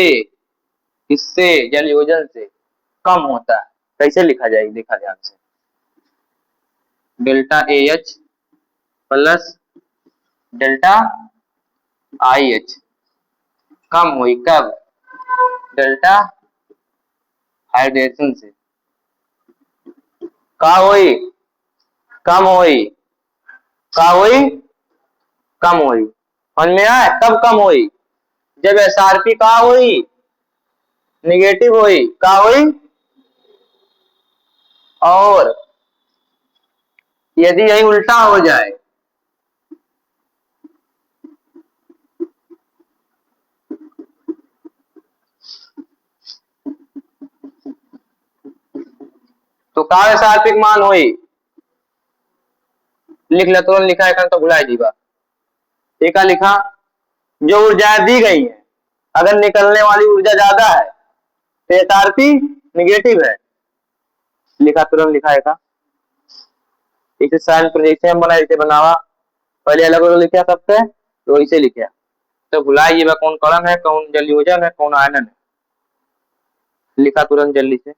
S1: इससे जल योजन से कम होता है, कैसे लिखा जाएगा? देखा ध्यान से, delta A H plus delta I H कम हुई कब? डेल्टा हाइड्रेशन से। का हुई? कम हुई। का हुई? कम हुई। समझ में आए? कब कम हुई? जब एसआरपी का हुई? निगेटिव हुई। का हुई? और यदि यही उल्टा हो जाए, तो का एसआरपी मान हुई? लिख ले, तुरंत लिखा है, तो भुला जीवा। एक लिखा, जो ऊर्जाएं दी गई है, अगर निकलने वाली ऊर्जा ज्यादा है तो एसआरपी निगेटिव है। लिखा, तुरंत लिखा है का। इसे साइन प्रोजेक्शन हम बना, इसे बनावा, पहले अलग अलग लिखा सबसे, तो इसे लिखा। तो भुलाइए कौन कर्ण है, कौन जल योजन है, कौन आयनन है। लिखा तुरंत जल्दी से।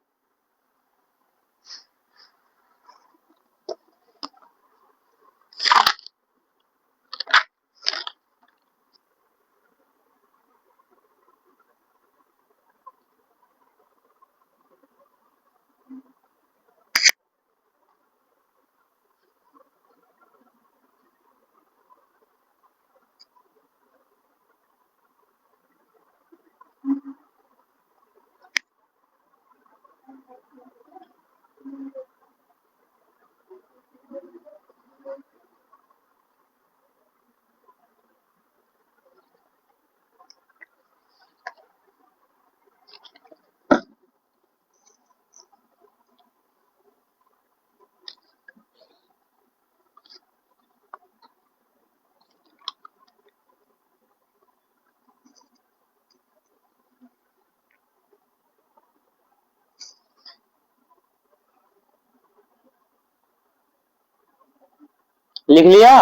S1: लिख लिया?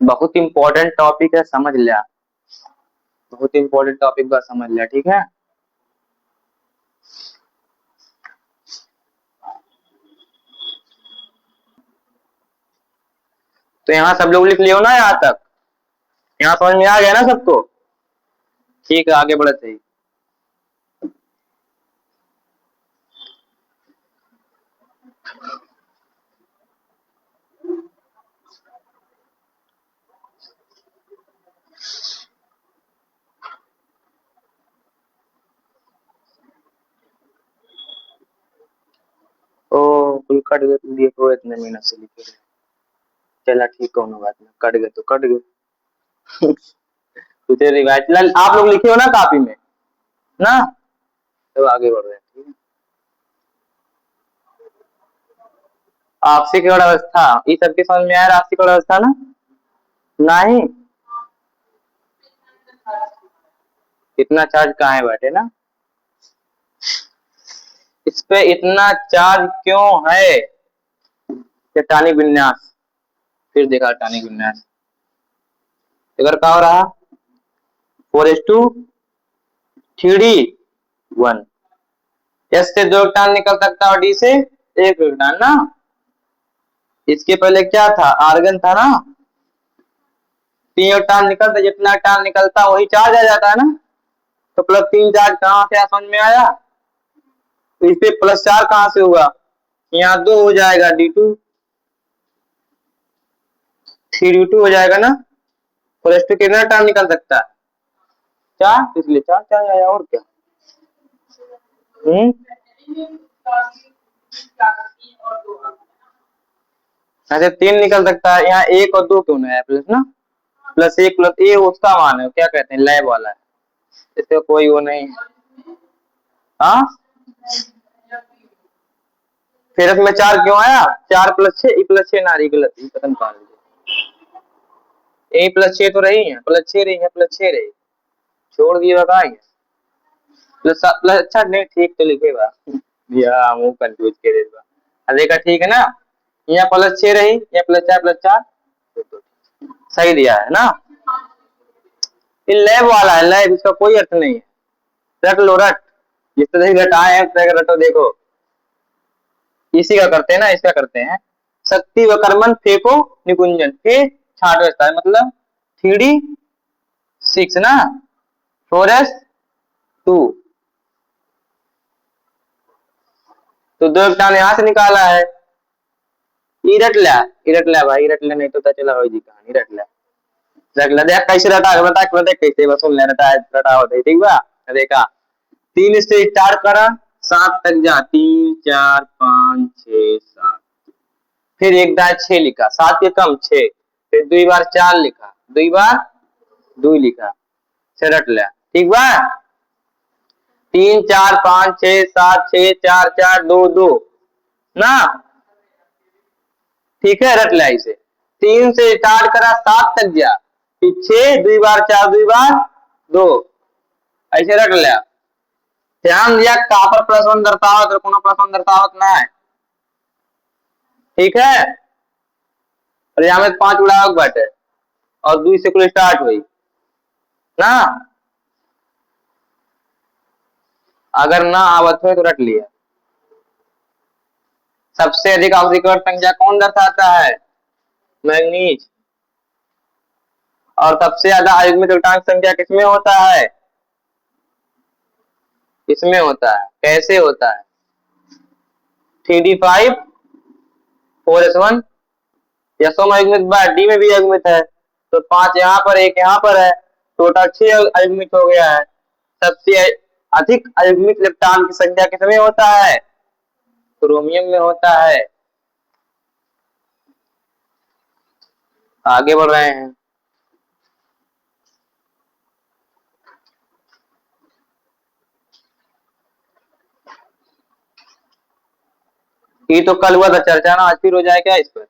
S1: बहुत इंपॉर्टेंट टॉपिक है, समझ लिया। बहुत इंपॉर्टेंट टॉपिक का समझ लिया, ठीक है। तो यहाँ सब लोग लिख लियो ना यहाँ तक, यहाँ समझ में आ गया ना सबको? ठीक है, आगे बढ़ते हैं। ओ कुल कट गए, तुम देखो इतने मेहनत से लिखे रहे। चला ठीक, कोनो बात नहीं, कट गए तो कट गए। तुझे रिवाइज आप लोग लिखे हो ना कॉपी में ना, तो आगे बढ़ रहे हैं। ठीक है, आपसी कड़ अवस्था, ये सबके समझ में आया आपसी कड़ अवस्था ना? नहीं, इतना चार्ज कहाँ है बैठे ना, इस पे इतना चार्ज क्यों है? चट्टानी विन्यास, फिर देखा टानिक विन्यास, इधर क्या हो रहा, 4:3D1। एस से 2 इलेक्ट्रॉन निकल सकता है और डी से 1 इलेक्ट्रॉन ना। इसके पहले क्या था, आर्गन था ना, 3 इलेक्ट्रॉन निकलता, जितना इलेक्ट्रॉन निकलता वही चार्ज आ जाता है ना। तो +3 चार्ज कहाँ से समझ में आया? तो इस पे +4 कहाँ से हुआ, यहाँ 2 हो जाएगा D2, 3D2 हो जाएगा ना। +2 कितना इलेक्ट्रॉन निकल सकता है, 4, इसलिए 4 चार्ज आया, और क्या। ऐसे 3 निकल सकता है, यहाँ 1 और 2 क्यों नहीं है प्लस ना, +1 + ए उसका मान है, क्या कहते हैं, लैब वाला है, इसका कोई वो नहीं। हाँ, फिर इसमें 4 क्यों आया, 4 + 6, +6 ना रही, गलत खत्म कर दीजिए, +6 तो रही है, +6 रही है, +6 रही, छोड़ दिए बता, प्लस प्लस, अच्छा नहीं ठीक तो लिखेगा या मुंह कंफ्यूज कर देगा, देखा ठीक है ना, यहाँ +6 रही, यहाँ +4 सही दिया है ना। ये लैब वाला है, लैब, इसका कोई अर्थ नहीं है, रट लो रट, जिस तरह से रटाए हैं तरह रटो, देखो इसी का करते हैं ना, इसका करते हैं, शक्ति वक्रमण फेंको निकुंजन के छाट व्यवस्था है, मतलब 3D6 ना, 4s2, तो 2 इलेक्ट्रॉन यहाँ से निकाला है, इरट लिया भाई, इरट लिया, नहीं तो चला हो जी कहानी, इरट लिया, देख कैसे रटा, बता देख कैसे, बस सुन ले, रटा होता है, ठीक बा, देखा 3 से स्टार्ट करा, 7 तक जा, 3 4 5 6 7, फिर एक दाए 6 लिखा, 7 के कम 6, फिर 2 बार 4 लिखा, 2 बार 2 लिखा, से रट लिया, ठीक बा, 3 4 5 6 7 6 4 4 2 2 ना, ठीक है, रट लिया इसे, 3 से स्टार्ट करा, 7 तक जा, फिर 6, 2 बार 4 2 बार 2, ऐसे रट लिया, ध्यान दिया कापर +1 दर्शावत और कोनो +1 दर्शावत ना है, ठीक है, और यहाँ में 5 उड़ावक बाटे और 2 से कुल स्टार्ट हुई ना, अगर ना आवत हो तो रट लिया। सबसे अधिक ऑक्सीकरण संख्या कौन दर्शाता है, मैग्नीज, और सबसे ज्यादा आयुग्मिक इलेक्ट्रॉन संख्या किसमें होता है, इसमें होता है, कैसे होता है, 3D5 4s1, या सोम अयुग्मित बार डी में भी अयुग्मित है, तो 5 यहाँ पर 1 यहाँ पर है, टोटल 6 अयुग्मित हो गया है। सबसे अधिक अयुग्मित इलेक्ट्रॉन की संख्या किसमें होता है, क्रोमियम में होता है। आगे बढ़ रहे हैं, ये तो कल हुआ था चर्चा ना, आज फिर हो जाए क्या इस पर।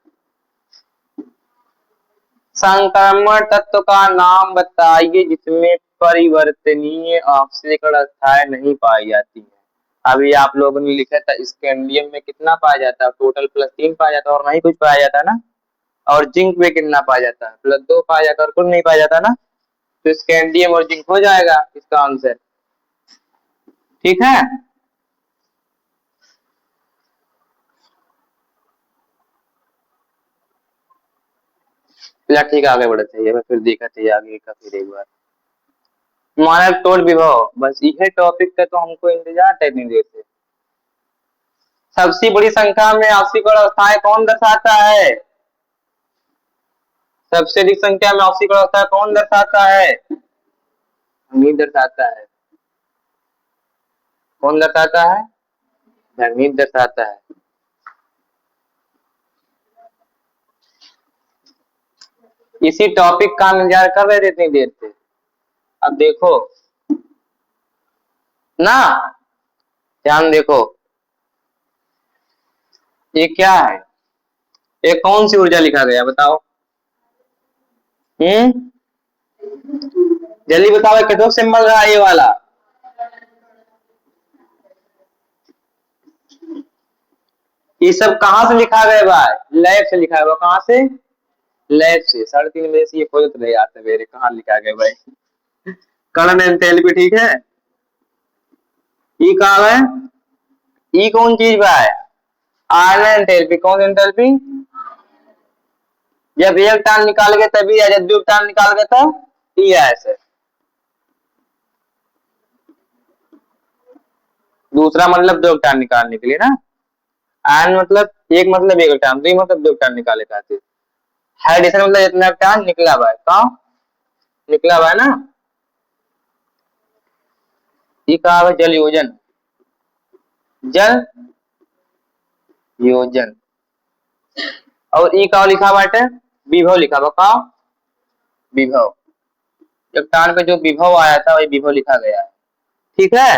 S1: संक्रमण तत्व का नाम बताइए जिसमें परिवर्तनीय ऑक्सीकरण अवस्थाएं नहीं पाई जाती है। अभी आप लोगों ने लिखा था स्कैंडियम में कितना पाया जाता है, टोटल +3 पाया जाता है और नहीं कुछ पाया जाता ना, और जिंक में कितना पाया जाता है, +2 पाया जाता है और कुछ नहीं पाया जाता ना, तो स्कैंडियम और जिंक हो जाएगा इसका आंसर, ठीक है। चला ठीक है, आगे बढ़ते हैं, फिर देखा चाहिए आगे का फिर एक बार। मानव तोड़ विभव, बस यह टॉपिक का तो हमको इंतजार तक नहीं देते। सबसे बड़ी संख्या में ऑक्सीकरण अवस्थाएं कौन दर्शाता है? सबसे अधिक संख्या में ऑक्सीकरण अवस्था कौन दर्शाता है? अमीन दर्शाता है। कौन दर्शाता है? अमीन दर्शाता है। इसी टॉपिक का हम इंतजार कर रहे थे इतनी देर से। अब देखो ना, ध्यान देखो, ये क्या है? ये कौन सी ऊर्जा लिखा गया बताओ? जल्दी बताओ, कितों सिंबल रहा ये वाला? ये सब कहाँ से लिखा गया भाई? लैब से लिखा गया। कहाँ से? लैब से। 3:30 बजे से ये खोज रहे आते मेरे, कहाँ लिखा गया भाई? कर्ण एंथैल्पी, ठीक है। ई कहाँ है? ई कौन चीज भाई? Iron enthalpy. कौन एंथैल्पी? जब एक टान निकाल गए तभी है, जब दो टान निकाल गए तब ई है ऐसे। दूसरा मतलब दो टान निकालने के लिए ना। आयन मतलब एक, मतलब एक टान, दो मतलब दो टान निकाले खातिर। हाइड्रेशन मतलब जितना टान निकला हुआ है, कहाँ निकला हुआ है ना। ये कहा है जल योजन, जल योजन। और ई का लिखा बाटे विभव, लिखा हुआ का विभव। इलेक्ट्रॉन पे जो विभव आया था वही विभव लिखा गया है, ठीक है।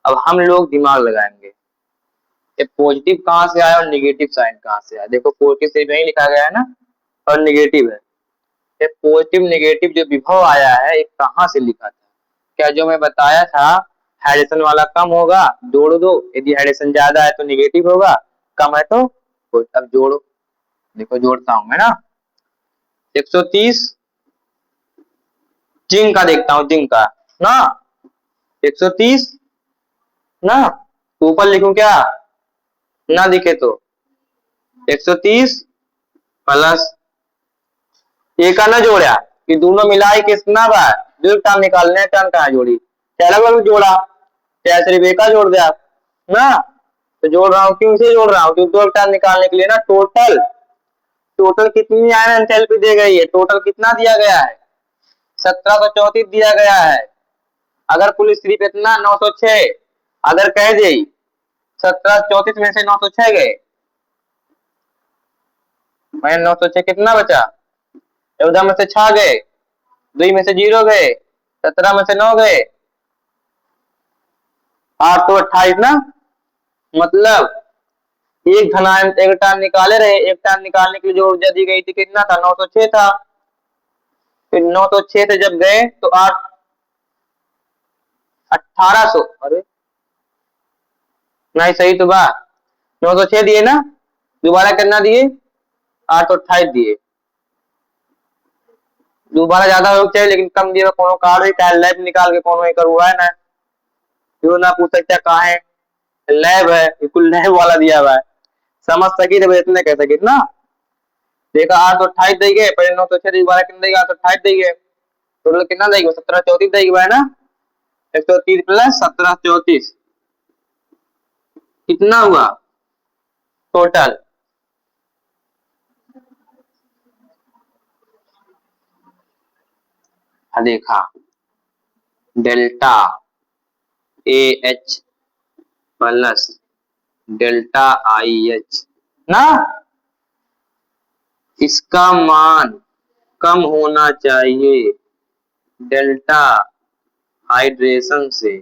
S1: अब हम लोग दिमाग लगाएंगे, ये पॉजिटिव कहाँ से आया और निगेटिव साइन कहाँ से आया। देखो पॉजिटिव से नहीं लिखा गया है ना, और निगेटिव है। ये पॉजिटिव निगेटिव जो विभव आया है ये कहाँ से लिखा था? क्या जो मैं बताया था हाइड्रेशन वाला कम होगा जोड़ दो, यदि हाइड्रेशन ज्यादा है तो निगेटिव होगा, कम है तो अब जोड़ो। देखो जोड़ता हूं मैं ना, 130 जिंक का देखता हूँ, जिंक का ना 130 ना, ऊपर लिखूं क्या? ना दिखे तो 130 प्लस एक का ना जोड़ा कि दोनों मिलाई कितना बार जो टर्म निकालने, टर्म कहाँ जोड़ी? अलग अलग जोड़ा, चाहे सिर्फ एक का जोड़ दिया ना। तो जोड़ रहा हूँ, क्यों से जोड़ रहा हूँ? क्योंकि दो टर्म निकालने के लिए ना टोटल, टोटल कितनी आयरन एंथैल्पी दी गई है? टोटल कितना दिया गया है? 1734 दिया गया है। अगर कुल सिर्फ इतना 906 अगर कह दे, 1734 में से 906 गए, मैं 906 कितना बचा? 14 में से 6 गए, 2 में से 0 गए, 17 में से 9 गए, 8 तो 28 ना। मतलब एक धनायन एक टान निकाले रहे, एक टान निकालने के लिए जो ऊर्जा दी गई थी कितना था? 906 था। फिर 906 से जब गए तो 8 1800, अरे नहीं सही तो बा, 906 दिए ना, दोबारा कितना दिए? 828 दिए। दोबारा ज्यादा हो चाहिए लेकिन कम दिए, कोनो कार्ड ही टाइल लैब निकाल के कोनो ही हुआ है ना, क्यों ना पूछ सकते कहाँ है? लैब है, बिल्कुल लैब वाला दिया हुआ है, समझ सकी जब इतने कह सकी ना। देखा 828 देंगे, पहले 906 दोबारा कितना देगा? 828 देंगे, टोटल कितना देगा? 1734 देगा ना। 130 प्लस 1734 कितना हुआ टोटल? देखा delta A H plus delta I H ना, इसका मान कम होना चाहिए डेल्टा हाइड्रेशन से,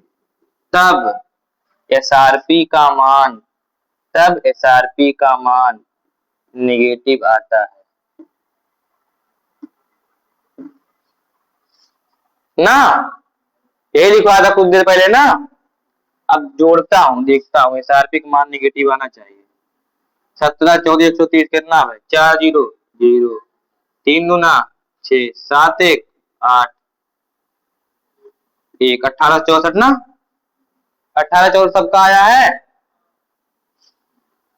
S1: तब एसआरपी का मान, तब एसआरपी का मान निगेटिव आता है ना। यही लिखवा था कुछ देर पहले ना। अब जोड़ता हूं, देखता हूं, एसआरपी का मान निगेटिव आना चाहिए। 17 14 130 कितना है? 4 0 0, 3 दूना 6, 7 1 8, 1 1864 ना। 1864 सबका आया है,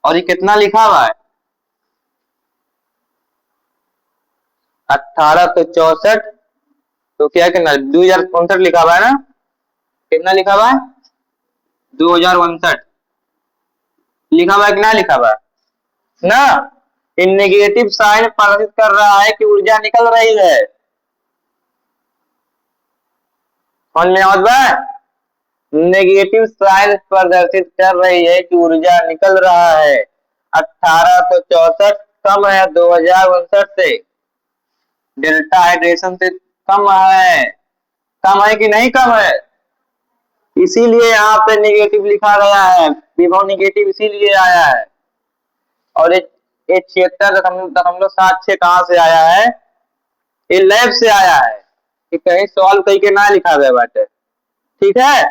S1: और ये कितना लिखा हुआ है? 1864 तो क्या करना 2059 लिखा हुआ है ना, कितना लिखा हुआ है 2059 लिखा हुआ है कि ना लिखा हुआ है ना। इन नेगेटिव साइन प्रदर्शित कर रहा है कि ऊर्जा निकल रही है। समझ में आता है, नेगेटिव साइन प्रदर्शित कर रही है कि ऊर्जा निकल रहा है। 1864 कम है 2059 से, डेल्टा हाइड्रेशन से कम है। कम है कि नहीं कम है, इसीलिए यहाँ पे नेगेटिव लिखा गया है, विभव नेगेटिव इसीलिए आया है। और ये 76.76 कहां से आया है, ये लैब से आया है कि कहीं सॉल्व करके ना लिखा गया बाटे। ठीक है,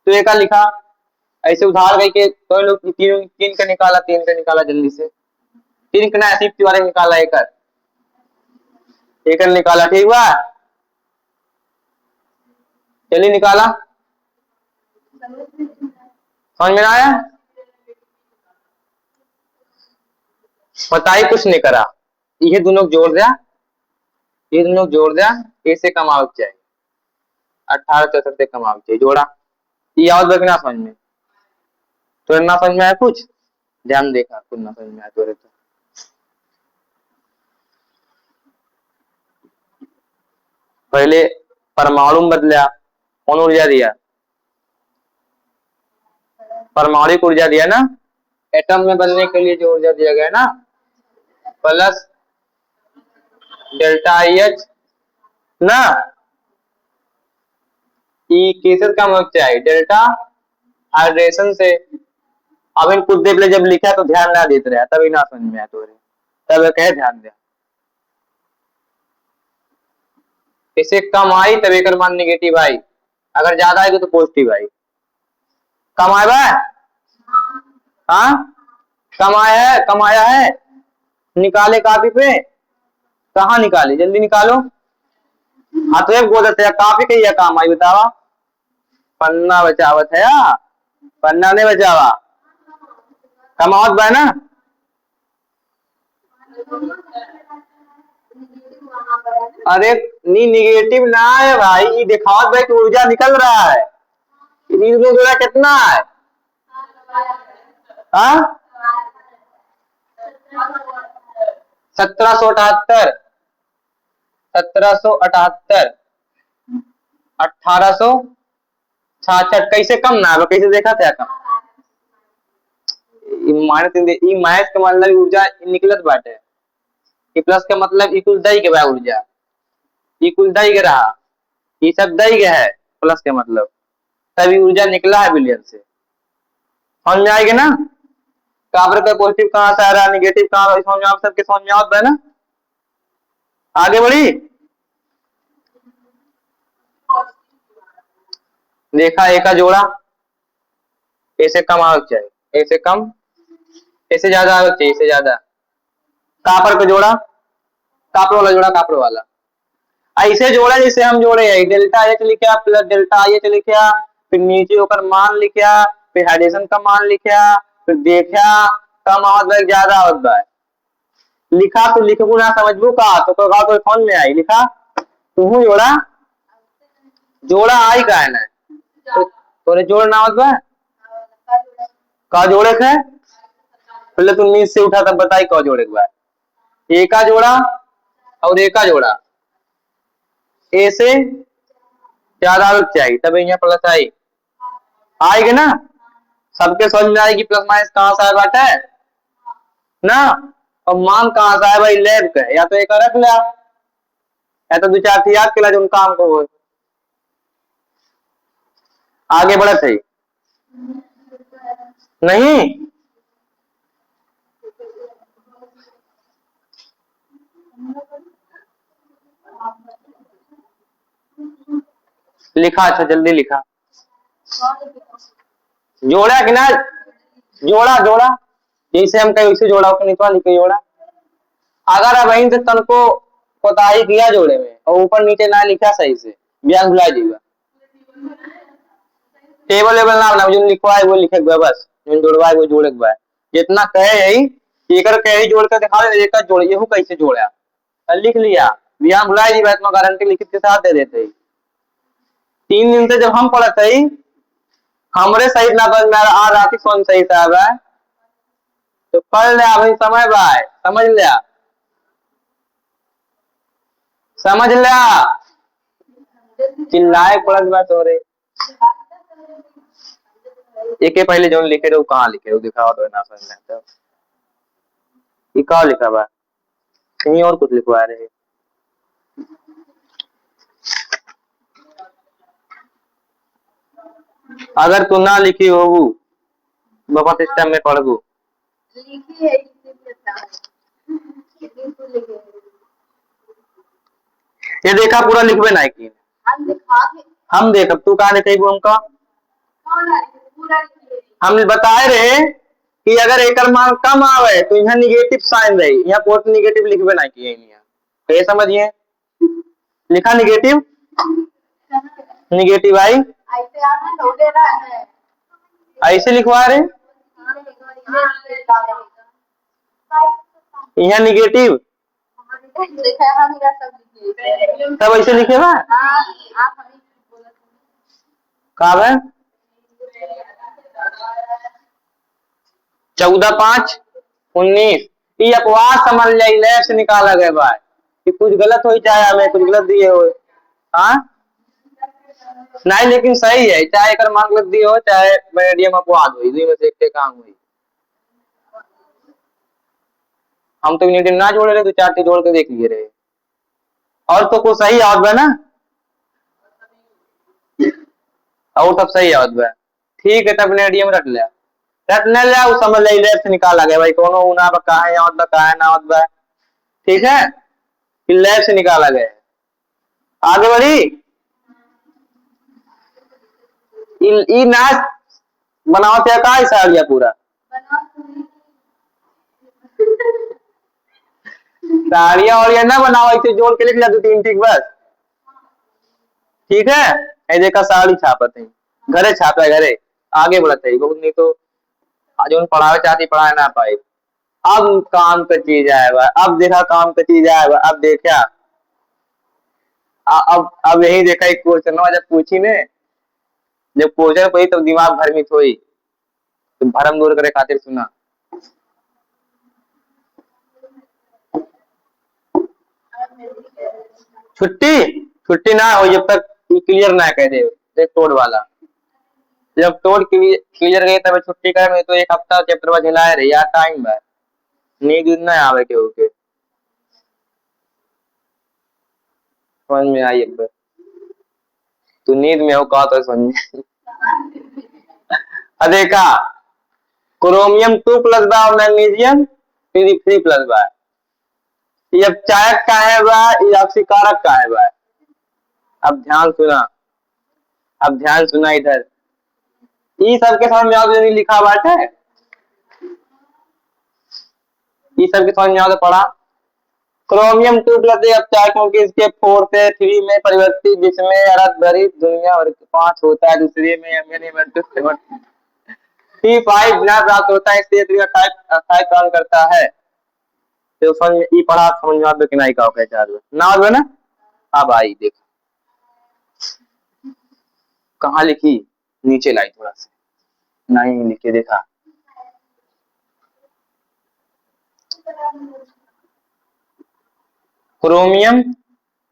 S1: तो एक लिखा ऐसे उधार करके तो लोग तीन का निकाला जल्दी से, तीन का ना सिर्फ वाले निकाला एक निकाला। ठीक हुआ, चलिए निकाला, समझ में आया, बताइए कुछ नहीं करा, ये दोनों जोड़ दिया, ये दोनों जोड़ दिया, ऐसे कमाओ चाहिए 1864 से कमाओ चाहिए, जोड़ा। ये याद रखना समझ में, तो ना समझ में आया कुछ, ध्यान देखा कुछ ना समझ में आया तो पहले परमाणु बदला, कौन ऊर्जा दिया, परमाणु ऊर्जा दिया ना, एटम में बनने के लिए जो ऊर्जा दिया गया ना, प्लस डेल्टा एच ना, ई किससे कम हो चाहिए, डेल्टा हाइड्रेशन से। अब इन कुछ देर जब लिखा तो ध्यान ना देते रहा, तभी ना समझ में आया तो तब कहे ध्यान दिया, इसे कम आई तब एक मान निगेटिव आई, अगर ज्यादा आएगी तो पॉजिटिव आई। कम आया है, हाँ कमाया है, निकाले कापी पे, कहा निकाले जल्दी निकालो, अतएव गोदत है काफी कही है काम आई, बतावा पन्ना बचावत है या पन्ना नहीं बचावा, कमावत बा ना, अरे नी निगेटिव ना है भाई, ये दिखावत भाई कि ऊर्जा निकल रहा है, जोड़ा कितना है, हाँ 1778 1778 1866 कैसे कम ना है, कैसे देखा था कम, माइनस का मतलब ऊर्जा निकलत बाटे, प्लस का मतलब इक्वल दई के बा ऊर्जा, इक्वल दई के रहा, ये सब दई के है प्लस के मतलब, तभी ऊर्जा निकला है बिलियन से। समझ में आएगी ना, काबर का पॉजिटिव कहां से आ रहा है, निगेटिव कहां, समझ में आप सबके समझ में आता है ना। आगे बढ़ी, देखा एक का जोड़ा, ऐसे कम आना चाहिए, ऐसे कम, ऐसे ज्यादा आना चाहिए, ऐसे ज्यादा, कापर का जोड़ा, कापर वाला जोड़ा, कापर वाला ऐसे जोड़ा जैसे हम जोड़े है, डेल्टा एच लिखा प्लस डेल्टा एच लिखा, फिर नीचे होकर मान लिखा, फिर हाइड्रेशन का मान लिखा, फिर देखा कम आवत है ज्यादा आवत है, लिखा तो लिखबू ना समझबू का तो कोई फोन में आई, लिखा तू जोड़ा, जोड़ा आई का है ना, तोरे जोड़ ना आवत बा का जोड़े है, पहले तू नींद से उठा तब बताई का जोड़े के बाद, एक का जोड़ा और एक का जोड़ा, ऐसे ज्यादा चाहिए तब यहाँ प्लस आई आएगी ना, सबके समझ में आएगी प्लस माइनस कहां से आया बाटे ना, और मान कहां से आया भाई लैब का, या तो एक रख लिया या तो दो चार थी याद के जो काम को हो, आगे बढ़े थे नहीं, लिखा, अच्छा जल्दी लिखा, जोड़ा कि ना, जोड़ा जोड़ा जैसे हम कहीं उसे जोड़ा निकला लिखे जोड़ा, अगर अब वहीं से तन को कोताही किया जोड़े में और ऊपर नीचे ना लिखा सही से, बयान भुला जाएगा, टेबल वेबल ना बना, जो लिखवा है वो लिखे बस, जो जोड़वा है वो जोड़े बा, जितना कहे यही एक कहे जोड़ कर दिखा दे, एक जोड़ ये कैसे जोड़ा, लिख लिया यहाँ भुलाई जी बात में गारंटी लिखित के साथ दे देते 3 दिन से जब हम पढ़ते ही हमरे सही ना बस मेरा आज रात कौन सही साहब है तो पढ़ ले अभी समय भाई समझ लिया समझ लिया चिल्लाए पढ़त बात हो रही एक पहले जो लिखे रहे कहाँ लिखे दिखाओ तो ना समझ में ये क्या लिखा बा कहीं और कुछ लिखवा रहे अगर तू ना लिखी हो बाबा सिस्टम में पढ़बू
S2: लिखी है
S1: ये देखा पूरा लिखबे ना की हम देख तू कहाँ लिखे हमका हम बताए रहे कि अगर एक मान कम आवे तो यहाँ निगेटिव साइन रही यहाँ पोस्ट निगेटिव लिखबे ना किए तो ये समझिए लिखा निगेटिव निगेटिव आई ऐसे लिखवा रहे यहाँ निगेटिव तब ऐसे लिखे बा कहा है 14/5/19 ये अपवाद समझ जाए लैब से निकाला गया भाई कि कुछ गलत हो चाहे हमें कुछ गलत दिए हो हाँ नहीं लेकिन सही है चाहे एक मान गलत दिए हो चाहे मीडियम अपवाद हुई में से एक काम हुई हम तो यूनिटी ना जोड़े रहे तो 4 जोड़ के देख लिए रहे और तो कुछ सही याद है ना और सब सही याद है ठीक है तब मीडियम रख लिया रटने लिया वो समझ ले लेफ्ट से निकाला गया भाई कोनो उना कहा है याद कहा है ना याद ठीक है फिर लेफ्ट से निकाला गया आगे बढ़ी ई नाच बनाओ क्या का हिसाब लिया पूरा साड़ियां और ये ना बनाओ ऐसे जोड़ के लिख लिया 2-3 ठीक बस ठीक है ये देखा साड़ी छापत है घरे छापा है घरे आगे बढ़ते है बहुत नहीं तो जो पढ़ावे चाहती पढ़ाए ना पाए अब काम का चीज आएगा अब देखा काम का चीज आएगा अब देखा अब यही देखा एक क्वेश्चन जब पूछी ने जब क्वेश्चन पड़ी तब दिमाग भ्रमित हुई तो भरम दूर करे खातिर सुना छुट्टी छुट्टी ना हो जब तक क्लियर ना कह दे तोड़ वाला जब तोड़ क्लियर गई तब छुट्टी करे तो एक हफ्ता चैप्टर में झिलाए रही यार टाइम है नींद ना आवे के होके समझ में आई एक बार तू नींद में हो कहा तो समझ देखा क्रोमियम 2+ बा और मैग्नीशियम 3+ बा ये अब चायक का है बा ये ऑक्सीकारक का है बा अब ध्यान सुना इधर ये सबके समझ में आओ लिखा बात है ये सबके समझ में आओ पढ़ा क्रोमियम 2+ अब चायकों के इसके 4 से 3 में परिवर्तित जिसमें अरत भरी दुनिया और 5 होता है दूसरे में T5 बिना प्राप्त होता है इसलिए 28 काम करता है तो समझ ई पढ़ा समझ में आवे कि नहीं का कैसा ना आवे ना अब आई देख कहाँ लिखी नीचे लाई थोड़ा सा नहीं लिखे देखा क्रोमियम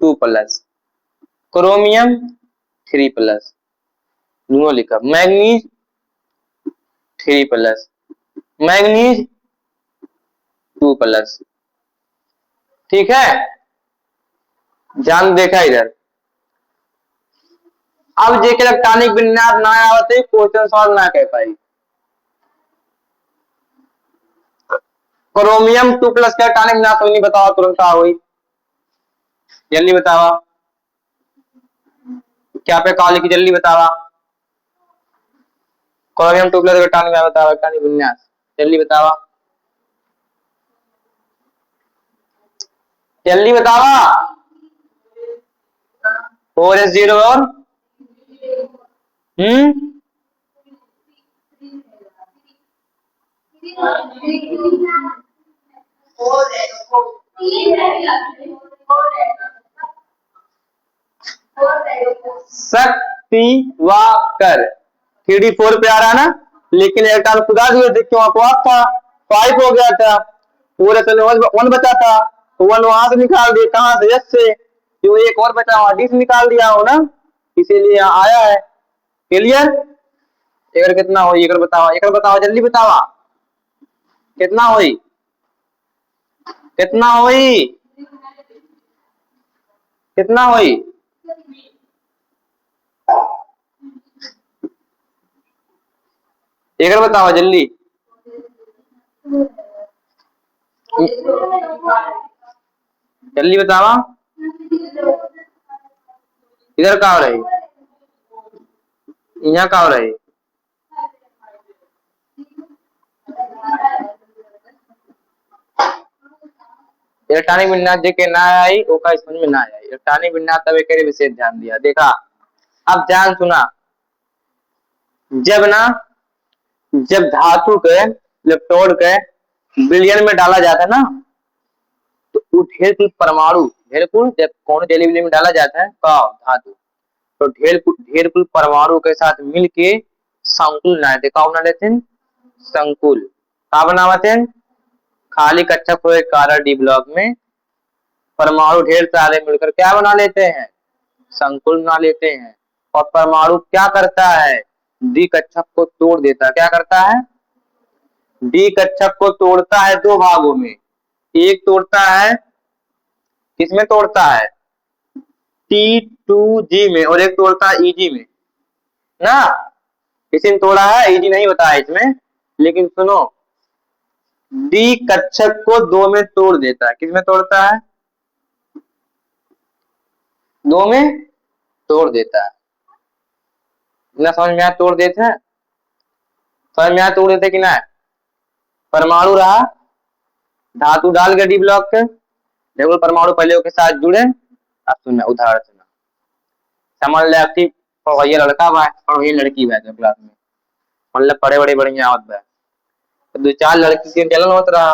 S1: 2+ क्रोमियम 3+ दोनों लिखा मैग्नीज 3+ मैग्नीज 2+ ठीक है ध्यान देखा इधर अब जेके इलेक्ट्रॉनिक विन्यास ना आवते क्वेश्चन सॉल्व ना कह पाई क्रोमियम 2+ का इलेक्ट्रॉनिक विन्यास नहीं बताओ तुरंत हुई जल्दी बतावा क्या पे कॉल की जल्दी बतावा क्रोमियम 2+ का इलेक्ट्रॉनिक बतावा इलेक्ट्रॉनिक विन्यास जल्दी बतावा जल्दी बतावा 4s0 और शक्तिवाकर 3D4 पे आ रहा ना, लेकिन इलेक्ट्रॉन खुदा दिए थे क्यों अपवाद था, 5 हो गया था, पूरे से 1 बचा था, 1 वहां से निकाल दिए, कहां से, यस से, जो एक और बचा हुआ डी से निकाल दिया हो ना, इसीलिए यहाँ आया है। क्लियर? एकर कितना हो, एकर बताओ जल्दी बतावा, कितना होई, कितना होई, कितना होई, एकर बताओ जल्दी, जल्दी बतावा, इधर का हो रही, यहाँ का हो रही, इलेक्ट्रॉनिक विन्यास जे के ना आई ओका समझ में ना आई, इलेक्ट्रॉनिक विन्यास तब एक विशेष ध्यान दिया, देखा, अब ध्यान सुना, जब धातु के इलेक्ट्रोड के विलयन में डाला जाता है ना, तो ढेर कुल परमाणु, ढेर कुल जब कौन डेलीविली में डाला जाता है का धातु, तो ढेर कुल परमाणु के साथ मिलके संकुल बनाते, का बना लेते हैं, संकुल, का बनाते हैं, खाली कक्षक हो कारण डी ब्लॉक में परमाणु ढेर सारे मिलकर क्या बना लेते हैं, संकुल बना लेते हैं, और परमाणु क्या करता है, डी कक्षक को तोड़ देता है, क्या करता है, डी कक्षक को तोड़ता है 2 भागों में, एक तोड़ता है, किसमें तोड़ता है, T2G में, और एक तोड़ता है EG में ना, किसी ने तोड़ा है, EG नहीं बताया इसमें, लेकिन सुनो, डी कक्षक को 2 में तोड़ देता है, किसमें तोड़ता है, 2 में तोड़ देता है ना, समझ में आया, तोड़ देते हैं, समझ में आया, तोड़ देते कि ना, परमाणु रहा, धातु डाल गए डी ब्लॉक के, देखो परमाणु पहले के साथ जुड़े, अब सुनना उदाहरण सुना, समझ ले कि ये लड़का बा और ये लड़की बा क्लास में, मतलब पढ़े बड़े बढ़िया आवत बा, तो 2-4 लड़की के जलन होत रहा,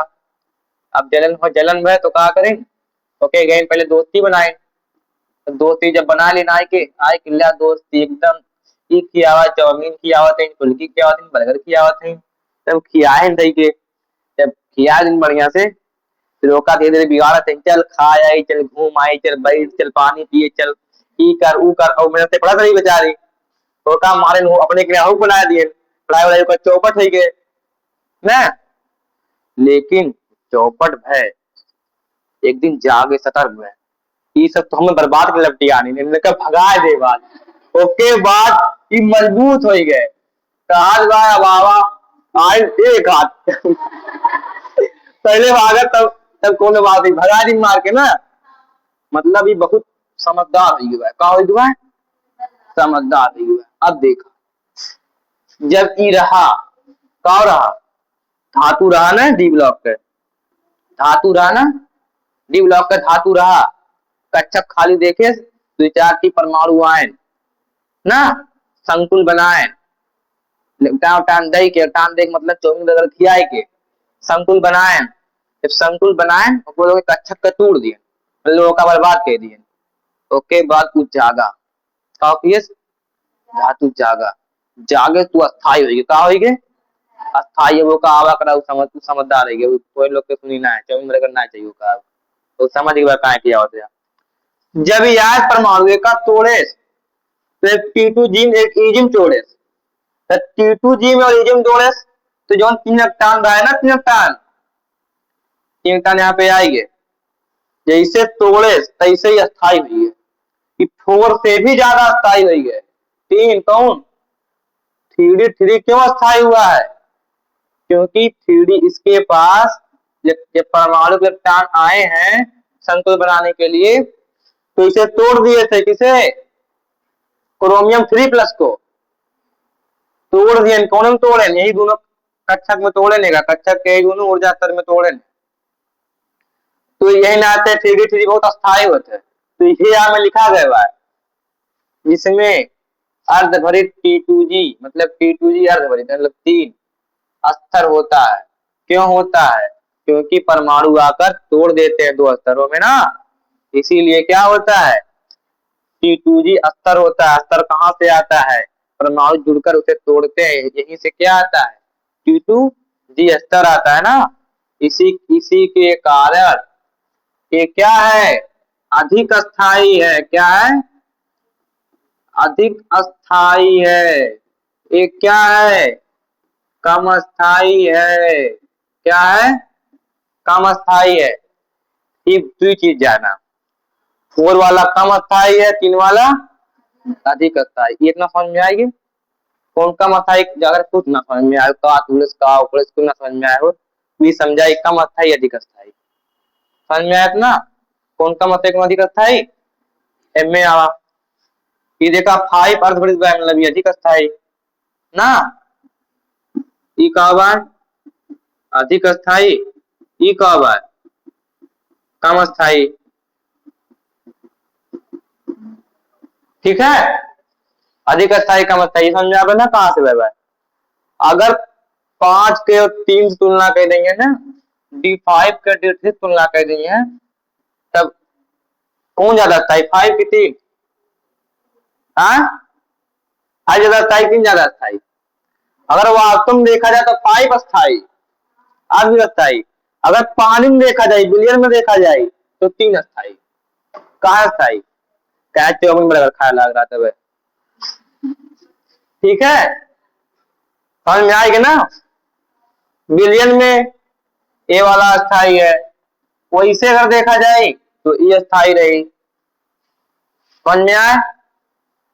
S1: अब जलन में तो क्या करें, ओके गए पहले दोस्ती बनाए, तो दोस्ती जब बना लेना आए किल्ला दोस्ती एकदम, एक की आवाज चाउमीन की आवत है, फुल्की की आवत है, बर्गर की आवत है, तब खियाए दई के, जब खिया दिन बढ़िया से, फिर ओका धीरे धीरे बिगाड़त है, चल खाए आई, चल घूम आई, चल बैठ, चल पानी पिए, चल ई कर ऊ कर, और मेरे से पढ़ा रही बेचारी, तो का मारे अपने के लिए बना दिए, पढ़ाई वढ़ाई का चौपट हो गए ना, लेकिन चौपट भय एक दिन जागे सतर्क भय, ये सब तो हमें बर्बाद कर लपटी आनी ने भगा दे बात, ओके बाद ये मजबूत हो गए, कहा बाबा आज एक हाथ पहले भागा तब कौन बात भगा दी मार के ना, मतलब ये बहुत समझदार हो गया, का हो गया, समझदार हो गया। अब देखा, जब ई रहा, का रहा, धातु रहा ना डी ब्लॉक के, धातु रहा ना डी ब्लॉक का धातु रहा, कक्षक खाली देखे 2-4 की परमाणु आए ना, संकुल बनाए, टान दई के, टान देख मतलब चौमिन बर्गर खियाए के संकुल बनाए, जब संकुल बनाए वो लोग कक्षक का तोड़ दिए, लोगों का बर्बाद कर दिए, ओके बाद कुछ जागा, धातु जागा, जागे तू अस्थाई होगी, का होगी अस्थाई, वो का आवा करा समझदार है, कोई लोग के सुनी ना है, चौमिन बर्गर ना चाहिए का, तो समझ गया कहाँ किया होता है, जब यार परमाणु का तोड़े तो T2G में एक इजिम तोड़े, तो T2G में और इजिम तोड़े, तो जो 3 इलेक्ट्रॉन रहा है ना, 3 इलेक्ट्रॉन यहाँ पे आएंगे, जैसे तोड़े तैसे ही अस्थाई हुई है, कि 4 से भी ज्यादा अस्थाई हुई है, 3 कौन 3D3 क्यों अस्थाई हुआ है, क्योंकि 3D इसके पास जब परमाणु इलेक्ट्रॉन आए हैं संकुल बनाने के लिए, तो इसे तोड़ दिए थे, किसे, क्रोमियम 3+ को तोड़ दिए, कौन में तोड़े, यही दोनों कक्षक में तोड़े नहीं, कक्षक के दोनों ऊर्जा स्तर में तोड़े नहीं, तो यही नाते 3D3 बहुत अस्थायी होते हैं, तो ये यहाँ में लिखा गया है, जिसमें अर्धभरित T2G मतलब T2G अर्धभरित मतलब 3 स्तर होता है, क्यों होता है, क्योंकि परमाणु आकर तोड़ देते हैं 2 स्तरों में ना, इसीलिए क्या होता है T2G अस्तर होता है। अस्तर कहाँ से आता है? परमाणु जुड़कर उसे तोड़ते हैं, यहीं से क्या आता है? T2G अस्तर आता है ना। इसी इसी के कारण ये क्या है? अधिक स्थायी है। क्या है? अधिक अस्थाई है। ये क्या है? कम स्थायी है। क्या है? कम स्थायी है। ये दो चीज जाना, 4 वाला कम स्थायी है, 3 वाला अधिक स्थायी। ये इतना समझ में आएगी? कौन कम स्थायी? अगर कुछ ना समझ में आए का पुलिस का पुलिस को ना समझ में आए हो, भी समझाई कम स्थायी अधिक स्थायी। समझ में आया ना? कौन कम स्थायी कौन अधिक स्थायी? एम में आवा ये देखा 5 अर्धवृत्त मतलब ये अधिक स्थायी ना। ई कब है? अधिक स्थायी। ई कब है? कम स्थायी। ठीक है, अधिक स्थायी कम स्थायी समझ आ ना कहां से भाई? अगर 5 के और 3 से तुलना कर देंगे ना, D5 के D से तुलना कर देंगे, तब कौन ज्यादा स्थायी? 5 की 3? हाँ, 5 ज्यादा स्थायी 3 ज्यादा स्थायी? अगर वास्तव में देखा जाए तो 5 स्थायी, अधिक स्थायी। अगर पानी में देखा जाए, बिलियन में देखा जाए तो 3 स्थायी। कहा स्थायी? क्या चौबन बर्गर खाया लग रहा था भाई। ठीक है, समझ में आएगी ना? बिलियन में ए वाला स्थायी है, वैसे अगर देखा जाए तो ये स्थायी रही। समझ में आए?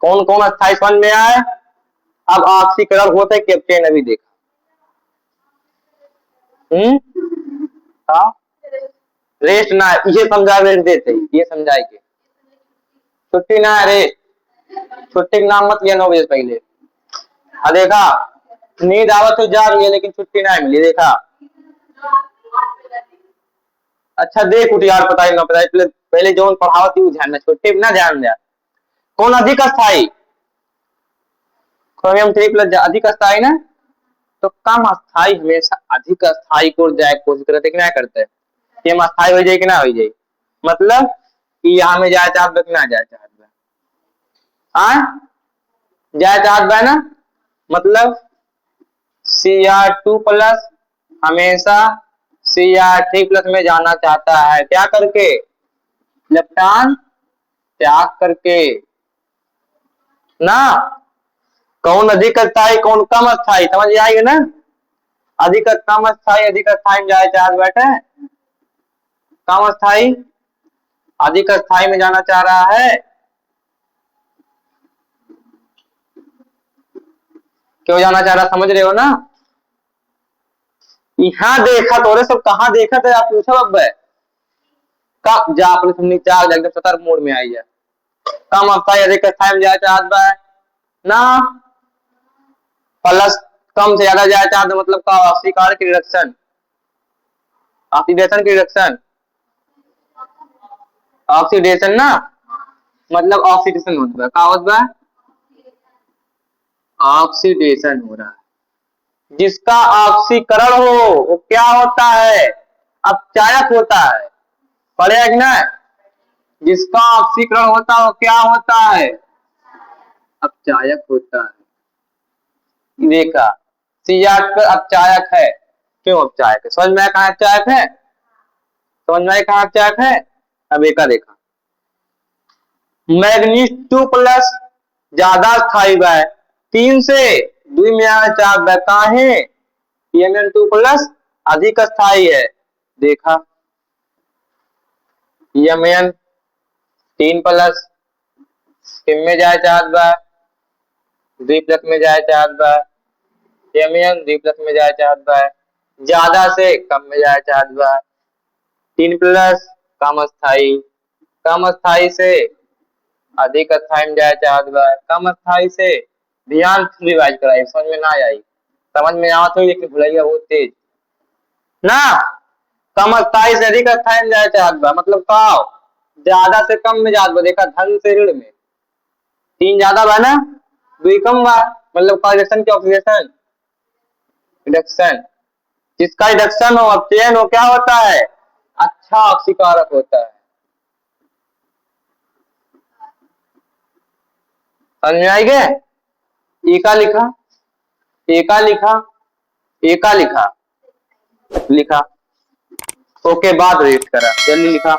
S1: कौन कौन स्थायी समझ में आए? अब ऑक्सीकरण होता है कैप्टन, अभी देखा। हाँ, रेस्ट ना, ये समझा रेस्ट देते, ये समझाए के छुट्टी ना है रेस्ट। छुट्टी का नाम मत लिया 9 बजे से पहले। देखा, नींद आवत तो जाग लिया लेकिन छुट्टी ना मिली। देखा, अच्छा देख उठ यार, पता ही ना पता पहले जो पढ़ावत थी ध्यान में, छुट्टी ना ध्यान दिया। कौन अधिक स्थायी? क्रोमियम 3 प्लस अधिक स्थायी ना। तो कम स्थायी हमेशा अधिक स्थायी को जाए कोशिश करते कि ना करते हैं, सेम स्थायी हो जाए कि ना हो जाए। मतलब कि यहाँ में जाए चाहत बा कि ना जाए चाहत बा? जाए चाहत बा ना, मतलब Cr2 प्लस हमेशा Cr3 प्लस में जाना चाहता है। क्या करके? इलेक्ट्रॉन त्याग करके ना। कौन अधिक स्थायी कौन कम स्थायी समझ आएगी ना? अधिक कम स्थायी अधिक स्थायी में जाए चाहत बैठे, कम स्थायी अधिक स्थायी में जाना चाह रहा है। क्यों जाना चाह रहा समझ रहे हो ना? यहाँ देखा तो रे सब, कहाँ देखा थे आप पूछो अब कब जा अपने तुम नीचे आ एकदम सतर्क मोड में आई है। कम स्थायी अधिक स्थायी में जाए चाहत बा ना। प्लस कम से ज्यादा जाए चाहत मतलब का? ऑक्सीकरण की रिडक्शन, ऑक्सीडेशन की रिडक्शन, ऑक्सीडेशन ना, मतलब ऑक्सीडेशन होता है। क्या होता है? ऑक्सीडेशन हो रहा है। जिसका ऑक्सीकरण हो वो क्या होता है? अपचायक होता है। पढ़े कि ना? जिसका ऑक्सीकरण होता है वो क्या होता है? अपचायक होता है। देखा, Cr पर अपचायक है। क्यों अपचायक है? समझ में कहा अपचायक है? समझ में कहा अपचायक है? अब एक देखा, मैग्नीज 2 प्लस ज्यादा स्थायी है, 3 से 2 में आना चाहता है। काहे? Mn2 प्लस अधिक स्थायी है। देखा, Mn3 प्लस किम में जाए चाहत बा, 2 प्लस में जाए चाहत बा। Mn 2 प्लस में जाए चाहत बा, ज्यादा से कम में जाए चाहत बा। 3 प्लस कम स्थायी, कम स्थायी से अधिक स्थायी में जाए चाहत बा। कम स्थायी से ध्यान रिवाइज कराई, समझ में ना आई? समझ में आवत हो लेकिन भुलैया बहुत तेज ना। कम स्थायी से अधिक स्थायी में जाए चाहत बा मतलब का? ज्यादा से कम में जात बा। देखा, धन से ऋण में 3 ज्यादा बा ना, 2 कम बा, मतलब का रिडक्शन की ऑक्सीडेशन रिडक्शन। जिसका रिडक्शन हो अपचयन हो क्या होता है? अच्छा ऑक्सीकारक होता है। समझ में आई गए? एका लिखा, एका लिखा, एका लिखा, लिखा। ओके बाद रेस्ट करा, जल्दी लिखा।